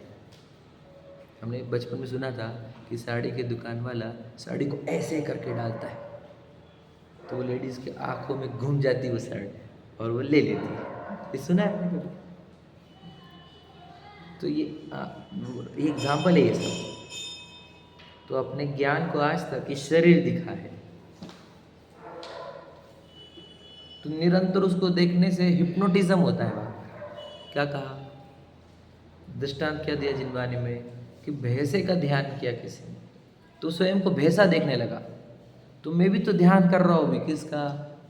हमने बचपन में सुना था कि साड़ी के दुकान वाला साड़ी को ऐसे करके डालता है, तो वो लेडीज़ की आंखों में घूम जाती है वो साड़ी और वो ले लेती है। ये सुना है आपने कभी? तो ये एग्जाम्पल है ये सब। तो अपने ज्ञान को आज तक ये शरीर दिखा है, तो निरंतर उसको देखने से हिप्नोटिज्म होता है। वहाँ क्या कहा, दृष्टांत क्या दिया जिनवानी में, कि भैंसे का ध्यान किया किसी ने, तो स्वयं को भैंसा देखने लगा। तो मैं भी तो ध्यान कर रहा हूँ, मैं किसका,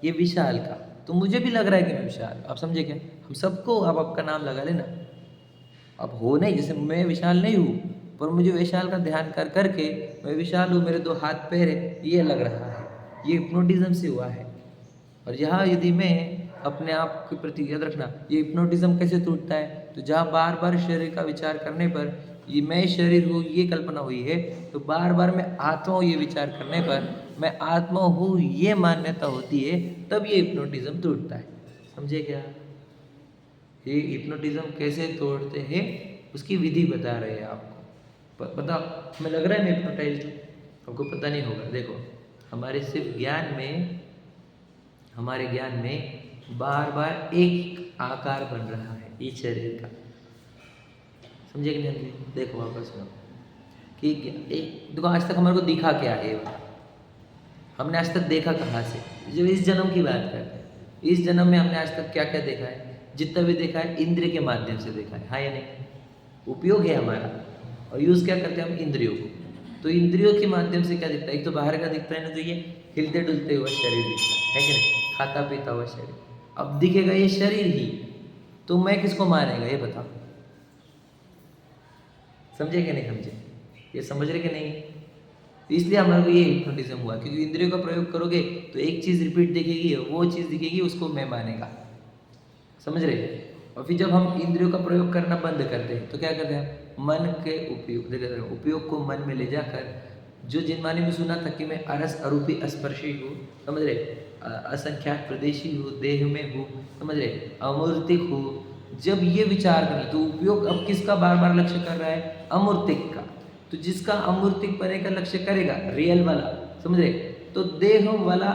ये विशाल का, तो मुझे भी लग रहा है कि मैं विशाल। आप समझे क्या? हम सबको आप आपका नाम लगा लेना। अब हो नहीं, जैसे मैं विशाल नहीं हूँ, पर मुझे विशाल का ध्यान कर करके मैं विशाल हूँ, मेरे 2 हाथ पैर है, ये लग रहा है। ये हिप्नोटिज्म से हुआ है। और यहाँ यदि मैं अपने आप के प्रति, याद रखना, ये हिप्नोटिज्म कैसे टूटता है, तो जहाँ बार बार शरीर का विचार करने पर ये मैं शरीर हूँ ये कल्पना हुई है, तो बार बार मैं आत्मा हूँ ये विचार करने पर मैं आत्मा हूँ ये मान्यता होती है, तब ये हिप्नोटिज्म टूटता है। समझे क्या? ये हिप्नोटिज्म कैसे तोड़ते हैं उसकी विधि बता रहे हैं आपको। पता, हमें लग रहा है मैं हिप्नोटाइज्ड हूँ, आपको पता नहीं होगा। देखो, हमारे सिर्फ ज्ञान में, हमारे ज्ञान में बार बार एक आकार बन रहा है ये शरीर का, समझे कि नहीं? देखो वापस में कि एक देखो, आज तक हमारे को दिखा क्या है, हमने आज तक देखा कहाँ से? जो इस जन्म की बात करते हैं, इस जन्म में हमने आज तक क्या क्या देखा है? जितना भी देखा है इंद्रिय के माध्यम से देखा है, हाँ या नहीं? उपयोग है हमारा, और यूज़ क्या करते हैं हम? इंद्रियों को। तो इंद्रियों के माध्यम से क्या दिखता है? एक तो बाहर का दिखता है ना, तो ये हिलते डुलते हुआ शरीर दिखता है कि नहीं? खाता पीता हुआ शरीर। अब दिखेगा ये शरीर ही, तो मैं किसको मानेगा ये बताओ? समझे कि नहीं समझे? ये समझ रहे कि नहीं? इसलिए हमारे को ये हिप्नोटिज्म हुआ, क्योंकि इंद्रियों का प्रयोग करोगे तो एक चीज़ रिपीट दिखेगी, वो चीज़ दिखेगी, उसको मैं मानेगा। समझ रहे? और फिर जब हम इंद्रियों का प्रयोग करना बंद करते हैं तो क्या करते हैं? मन के उपयोग को मन में ले जाकर, जो जिनवानी में सुना था कि मैं अरस अरूपी अस्पर्शी हूँ, समझ रहे, असंख्यात प्रदेशी हूँ, देह में हूँ, समझ रहे, अमूर्तिक हूँ, जब ये विचार करें तो उपयोग अब किसका बार बार लक्ष्य कर रहा है? अमूर्तिक का। तो जिसका अमूर्तिक पने का लक्ष्य करेगा, रियल वाला, समझ रहे, तो देह वाला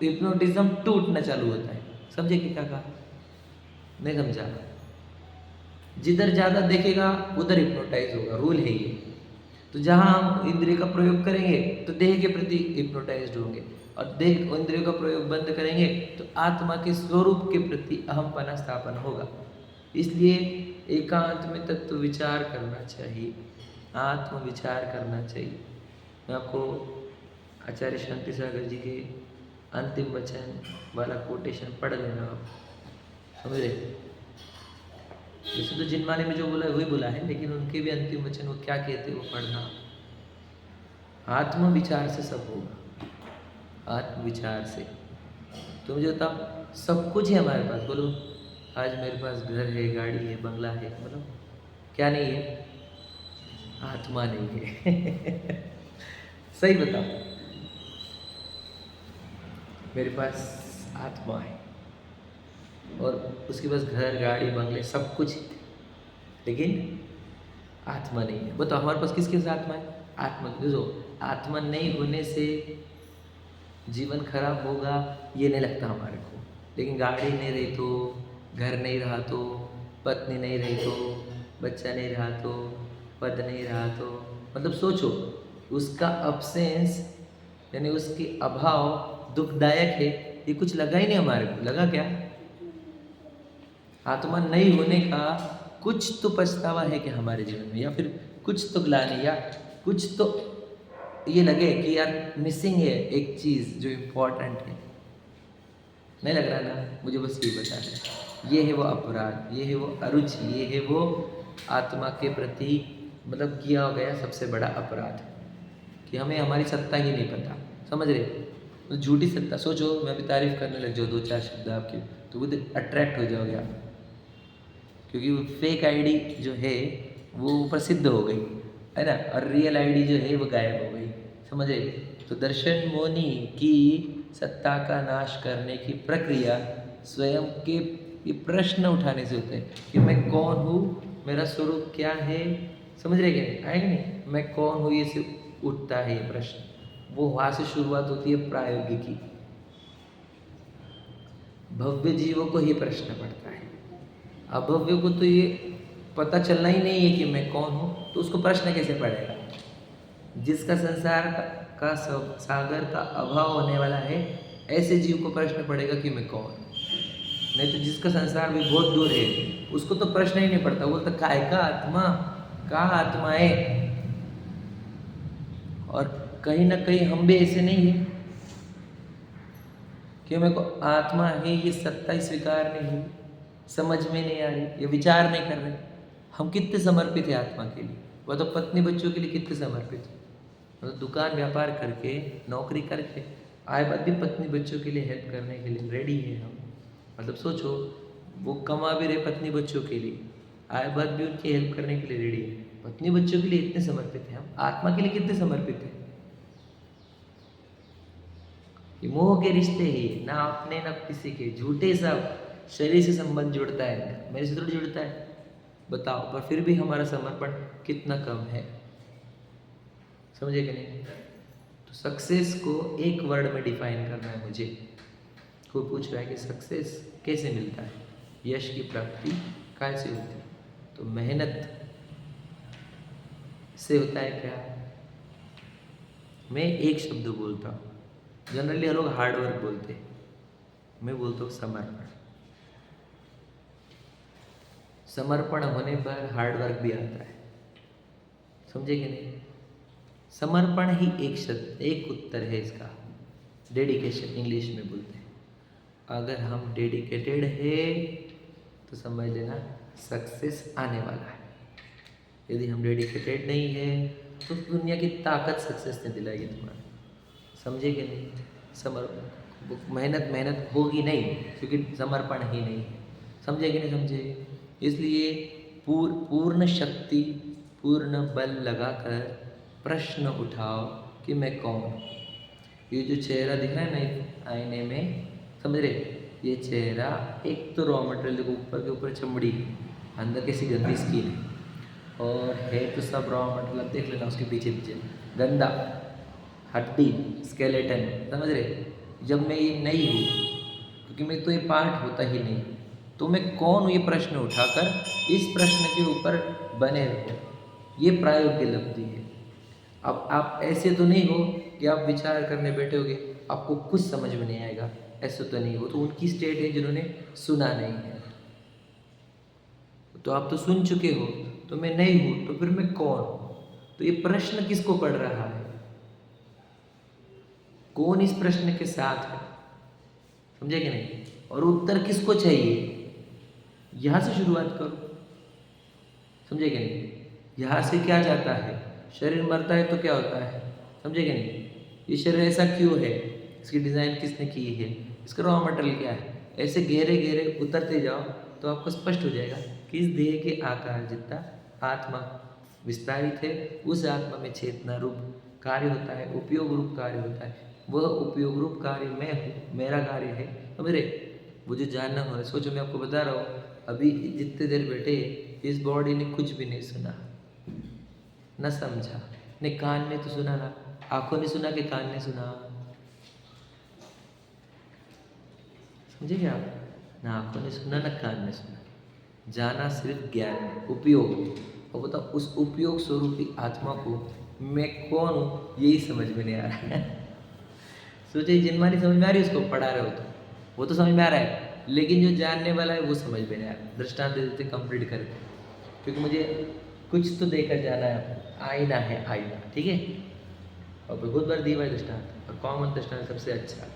हिप्नोटिज्म टूटना चालू होता है। समझे कि क्या कहा? नहीं समझा? जिधर ज़्यादा देखेगा उधर हिप्नोटाइज होगा, रूल है ये। तो जहाँ हम इंद्रिय का प्रयोग करेंगे तो देह के प्रति हिप्नोटाइज्ड होंगे, और देह इंद्रियों का प्रयोग बंद करेंगे तो आत्मा के स्वरूप के प्रति अहमपना स्थापन होगा। इसलिए एकांत में तत्व विचार करना चाहिए, आत्म विचार करना चाहिए। मैं आपको आचार्य शांति सागर जी के अंतिम वचन वाला कोटेशन पढ़ लेना, आप समझ रहे? वैसे तो जिनवानी में जो बोला है वही बोला है, लेकिन उनके भी अंतिम वचन वो क्या कहते हैं वो पढ़ना। आत्म विचार से सब होगा, आत्म विचार से। तो मुझे बताओ, सब कुछ है हमारे पास, बोलो आज मेरे पास घर है, गाड़ी है, बंगला है, मतलब क्या नहीं है? आत्मा नहीं है। सही बताओ, मेरे पास आत्मा है और उसके पास घर, गाड़ी, बंगले सब कुछ है, लेकिन आत्मा नहीं है। बताओ हमारे पास किसके साथ आत्मा है? आत्मा। देखो, आत्मा नहीं होने से जीवन खराब होगा ये नहीं लगता हमारे को, लेकिन गाड़ी नहीं रही तो, घर नहीं रहा तो, पत्नी नहीं रही तो, बच्चा नहीं रहा तो, पद नहीं रहा तो, मतलब सोचो, उसका अब्सेंस यानी उसकी अभाव दुखदायक है, ये कुछ लगा ही नहीं हमारे को। लगा क्या? आत्मा नहीं होने का कुछ तो पछतावा है कि हमारे जीवन में, या फिर कुछ तो ग्लानि, या कुछ तो ये लगे कि यार मिसिंग है एक चीज़ जो इम्पोर्टेंट है। नहीं लग रहा ना? मुझे बस ये बता दें, ये है वो अपराध, ये है वो अरुचि, ये है वो आत्मा के प्रति मतलब किया गया सबसे बड़ा अपराध कि हमें हमारी सत्ता ही नहीं पता। समझ रहे? तो झूठी सत्ता। सोचो मैं भी तारीफ करने लग जाऊँ दो चार शब्द आपके, तो वो अट्रैक्ट हो जाओगे आप, क्योंकि वो फेक आईडी जो है वो प्रसिद्ध हो गई है ना, और रियल आईडी जो है वो गायब हो गई। समझे? तो दर्शन मोनी की सत्ता का नाश करने की प्रक्रिया स्वयं के ये प्रश्न उठाने से होते हैं कि मैं कौन हूँ, मेरा स्वरूप क्या है। समझ रहे? क्या नहीं आएगा? नहीं मैं कौन हूँ, ये से उठता है ये प्रश्न। वो वहाँ से शुरुआत होती है प्रायोगिकी। भव्य जीवों को ये प्रश्न पड़ता है, अभव्य को तो ये पता चलना ही नहीं है कि मैं कौन हूँ, तो उसको प्रश्न कैसे पड़ेगा? जिसका संसार का सब सागर का अभाव होने वाला है, ऐसे जीव को प्रश्न पड़ेगा कि मैं कौन हूँ। नहीं तो जिसका संसार भी बहुत दूर है उसको तो प्रश्न ही नहीं पड़ता, वो तो काय का आत्मा, का आत्मा है। और कहीं ना कहीं हम भी ऐसे नहीं है कि मेरे को आत्मा है ये सत्ता ही स्वीकार नहीं हुई, समझ में नहीं आ रही, ये विचार नहीं कर रहे। हम कितने समर्पित हैं आत्मा के लिए? वह तो पत्नी बच्चों के लिए कितने समर्पित हैं, मतलब दुकान व्यापार करके, नौकरी करके आए बाद भी पत्नी बच्चों के लिए हेल्प करने के लिए रेडी है हम। मतलब सोचो, वो कमा भी रहे पत्नी बच्चों के लिए, आए बाद भी उनकी हेल्प करने के लिए रेडी है। पत्नी बच्चों के लिए इतने समर्पित हैं, हम आत्मा के लिए कितने समर्पित हैं? ये मोह के रिश्ते ही ना अपने ना किसी के, झूठे सब। शरीर से संबंध जुड़ता है, मेरे से थोड़ी जुड़ता है, बताओ। पर फिर भी हमारा समर्पण कितना कम है। समझे कि नहीं? तो सक्सेस को एक वर्ड में डिफाइन करना है मुझे। कोई पूछ रहा है कि सक्सेस कैसे मिलता है, यश की प्राप्ति कैसे होती है? तो मेहनत से होता है क्या? मैं एक शब्द बोलता हूँ, जनरली लोग हार्डवर्क बोलते हैं, मैं बोलता हूँ समर्पण। समर्पण होने पर हार्डवर्क भी आता है। समझे कि नहीं? समर्पण ही एक शब्द, एक उत्तर है इसका। डेडिकेशन इंग्लिश में बोलते हैं। अगर हम डेडिकेटेड है तो समझ लेना सक्सेस आने वाला है। यदि हम डेडिकेटेड नहीं है तो दुनिया की ताकत सक्सेस नहीं दिलाएगी तुम्हारे। समझे कि नहीं? समर्पण, मेहनत होगी नहीं क्योंकि समर्पण ही नहीं है। समझे कि नहीं समझे? इसलिए पूर्ण शक्ति, पूर्ण बल लगाकर प्रश्न उठाओ कि मैं कौन हूँ। ये जो चेहरा दिख रहा है ना आईने में, समझ रहे? ये चेहरा एक तो रॉ मटेरियल देखो, ऊपर के ऊपर चमड़ी, अंदर कैसी गंदी स्किन है, और है तो सब रॉ मटेरियल। आप देख लेना उसके पीछे पीछे गंदा हड्डी, स्केलेटन। समझ रहे? जब मैं ये नहीं हूँ, क्योंकि मैं तो ये पार्ट होता ही नहीं, तो मैं कौन हूँ ये प्रश्न उठाकर इस प्रश्न के ऊपर बने रहो। ये प्रायोगिक लब्धि है। अब आप ऐसे तो नहीं हो कि आप विचार करने बैठोगे आपको कुछ समझ में नहीं आएगा, ऐसे तो नहीं हो। तो उनकी स्टेट है जिन्होंने सुना नहीं है। तो आप तो सुन चुके हो, तो मैं नहीं हूँ तो फिर मैं कौन हूँ? तो ये प्रश्न किसको पढ़ रहा है? कौन इस प्रश्न के साथ है? समझे कि नहीं? और उत्तर किसको चाहिए? यहाँ से शुरुआत करो। समझे कि नहीं? यहाँ से क्या जाता है? शरीर मरता है तो क्या होता है? समझे कि नहीं? ये शरीर ऐसा क्यों है, इसकी डिज़ाइन किसने की है, इसका रॉ मटेरियल क्या है? ऐसे गहरे गहरे उतरते जाओ तो आपको स्पष्ट हो जाएगा कि इस देह के आकार जितना आत्मा विस्तारित है, उस आत्मा में चेतना रूप कार्य होता है, उपयोग रूप कार्य होता है। वह उपयोग रूप कार्य मैं हूँ, मेरा कार्य है। तो मेरे वो जो जानना हो, सोचो मैं आपको बता रहा हूँ, अभी जितने देर बैठे इस बॉडी ने कुछ भी नहीं सुना, न समझा, ने कान ने तो सुना ना, आंखों ने सुना कि कान ने सुना, समझे क्या आप? ना आंखों ने सुना ना कान ने सुना, जाना सिर्फ ज्ञान में, उपयोग। और बताओ उस उपयोग स्वरूपी आत्मा को मैं कौन हूँ यही समझ में नहीं आ रहा है। सोचिए जिनमानी समझ में आ रही है उसको पढ़ा रहे हो तो वो तो समझ में आ रहा है, लेकिन जो जानने वाला है वो समझ में नहीं आ रहा। दृष्टांत दे देते कंप्लीट करके, क्योंकि मुझे कुछ तो देकर जाना है। आईना है, आईना, ठीक है, और बहुत बार दिया है दृष्टांत, और कॉमन दृष्टांत सबसे अच्छा।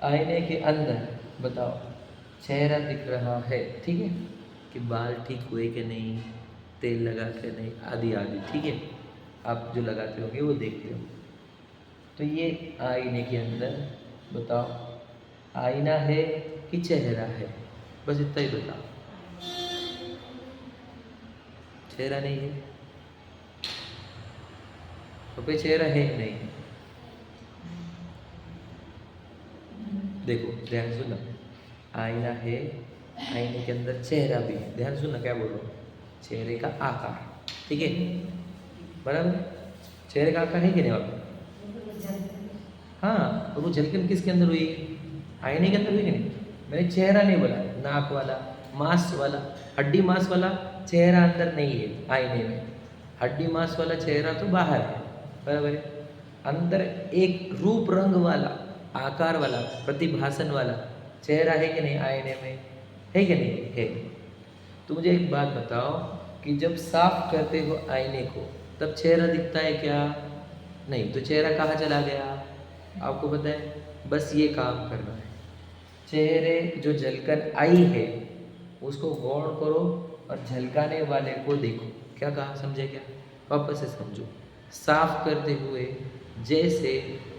आईने के अंदर बताओ चेहरा दिख रहा है, ठीक है, कि बाल ठीक हुए कि नहीं, तेल लगा के नहीं, आदि आदि, ठीक है, आप जो लगाते होंगे वो देखते हो। तो ये आईने के अंदर बताओ आईना है कि चेहरा है, बस इतना ही बताओ। चेहरा नहीं है तो कोई चेहरा है नहीं। देखो ध्यान सुनना, आईना है, आईने के अंदर चेहरा भी है। ध्यान सुनना क्या बोल रहा हूँ, चेहरे का आकार, ठीक है, बराबर। चेहरे का आकार है कि नहीं वहाँ पे? हाँ, तो वो झलकन किसके अंदर हुई है? आईने के अंदर हुई कि नहीं? मैंने चेहरा नहीं बोला, नाक वाला, मांस वाला, हड्डी मांस वाला चेहरा अंदर नहीं है आईने में। हड्डी मांस वाला चेहरा तो बाहर है, बराबर है। अंदर एक रूप रंग वाला, आकार वाला, प्रतिभासन वाला चेहरा है कि नहीं आईने में? है कि नहीं? है। तो मुझे एक बात बताओ कि जब साफ करते हो आईने को तब चेहरा दिखता है क्या? नहीं। तो चेहरा कहाँ चला गया? आपको पता है, बस ये काम करना है। चेहरे जो झलकन आई है उसको गौर करो और झलकाने वाले को देखो। क्या कहा, समझे क्या? वापस से समझो। साफ करते हुए जैसे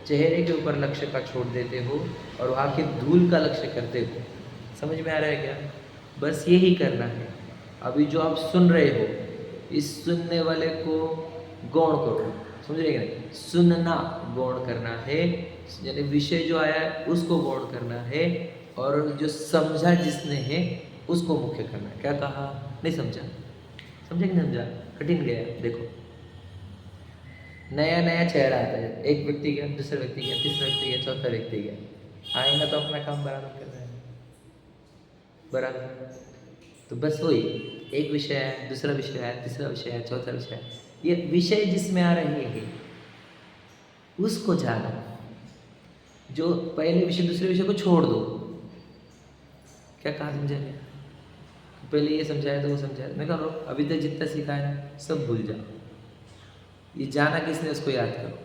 चेहरे के ऊपर लक्ष्य का छोड़ देते हो और वहाँ के धूल का लक्ष्य करते हो, समझ में आ रहा है क्या? बस यही करना है। अभी जो आप सुन रहे हो, इस सुनने वाले को गौण करो, समझ रहे क्या? सुनना गौण करना है, यानी विषय जो आया है उसको गौण करना है, और जो समझा जिसने है उसको मुख्य करना है। क्या कहा? नहीं समझा? समझे कि नहीं समझा? कठिन गया। देखो नया नया चेहरा आता है, एक व्यक्ति गया, दूसरा व्यक्ति गया, तीसरा व्यक्ति गया, चौथा व्यक्ति गया, आईना तो अपना काम बराबर कर रहा है, बराबर। तो बस वही, एक विषय है, दूसरा विषय है, तीसरा विषय है, चौथा विषय है, ये विषय जिसमें आ रहे हैं उसको जानो। जो पहले विषय दूसरे विषय को छोड़ दो। क्या कहा, समझा क्या? पहले ये समझाया तो वो समझाया, मैं कह रहा हूँ अभी तक जितना सीखा है ना सब भूल जाओ। ये जाना किसने उसको याद करो,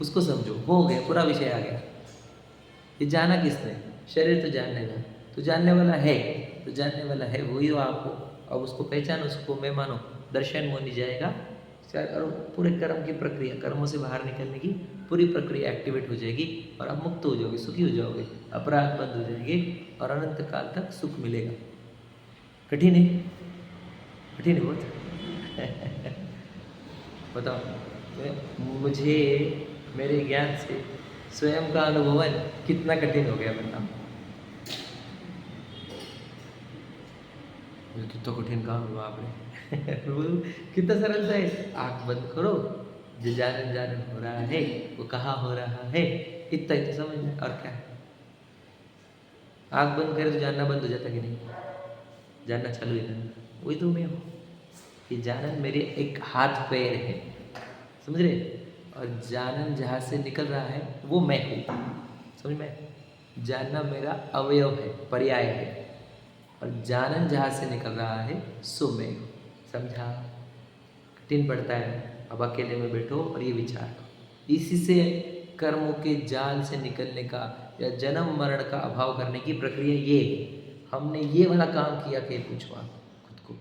उसको समझो, हो गया, पूरा विषय आ गया। ये जाना किसने? शरीर तो जानने का, तो जानने वाला है, तो जानने वाला है वही हो आपको। अब उसको पहचानो, उसको मैं मानो, दर्शन मोनी जाएगा, और पूरे कर्म की प्रक्रिया, कर्मों से बाहर निकलने की पूरी प्रक्रिया एक्टिवेट हो जाएगी और आप मुक्त हो जाओगे, सुखी हो जाओगे, अपराध बंद हो जाएंगे और अनंत काल तक सुख मिलेगा। कठिन है? कठिन है बहुत। बताओ मुझे मेरे ज्ञान से स्वयं का अनुभवन कितना कठिन हो गया, बताओ। कितना कठिन काम हुआ आपने। कितना सरलता है, आँख बंद करो, जो जानन जानन हो रहा है वो कहाँ हो रहा है, इतना ही तो समझ में, और क्या है। आँख बंद करे तो जानना बंद हो जाता कि नहीं? जानना चालू ही करना, वही तो मैं हूँ। ये जानन मेरे एक हाथ पैर है, समझ रहे? और जानन जहाँ से निकल रहा है वो मैं हूँ, समझ में? जानना मेरा अवयव है, पर्याय है, और जानन जहाँ से निकल रहा है सो मैं हूँ। समझा? कठिन पड़ता है। अब अकेले में बैठो और ये विचार करो। इसी से कर्मों के जाल से निकलने का या जन्म मरण का अभाव करने की प्रक्रिया ये है। हमने ये वाला काम किया कि पूछो आप खुद को,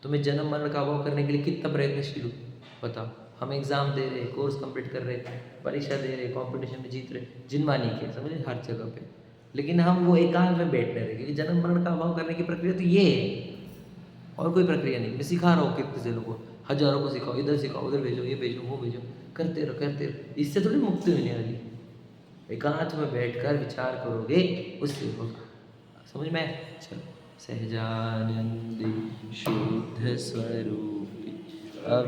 तुम्हें जन्म मरण का अभाव करने के लिए कितना प्रयत्नशील हो, बताओ। हम एग्ज़ाम दे रहे, कोर्स कंप्लीट कर रहे, परीक्षा दे रहे, कंपटीशन में जीत रहे, जिनमानी के, समझे, हर जगह पे लेकिन हम वो एकांत में बैठने रहे, क्योंकि जन्म मरण का अभाव करने की प्रक्रिया तो ये है, और कोई प्रक्रिया नहीं। मैं सिखा रहा हूँ कितने से लोगों को, हजारों को सिखाओ, इधर सिखाओ, उधर भेजो, ये भेजो, वो भेजो, करते रहो करते रहो, इससे थोड़ी मुक्ति होने वाली। एकांत में बैठकर विचार करोगे उससे होगा। समझ में? चलो। सहजानंद शुद्ध स्वरूप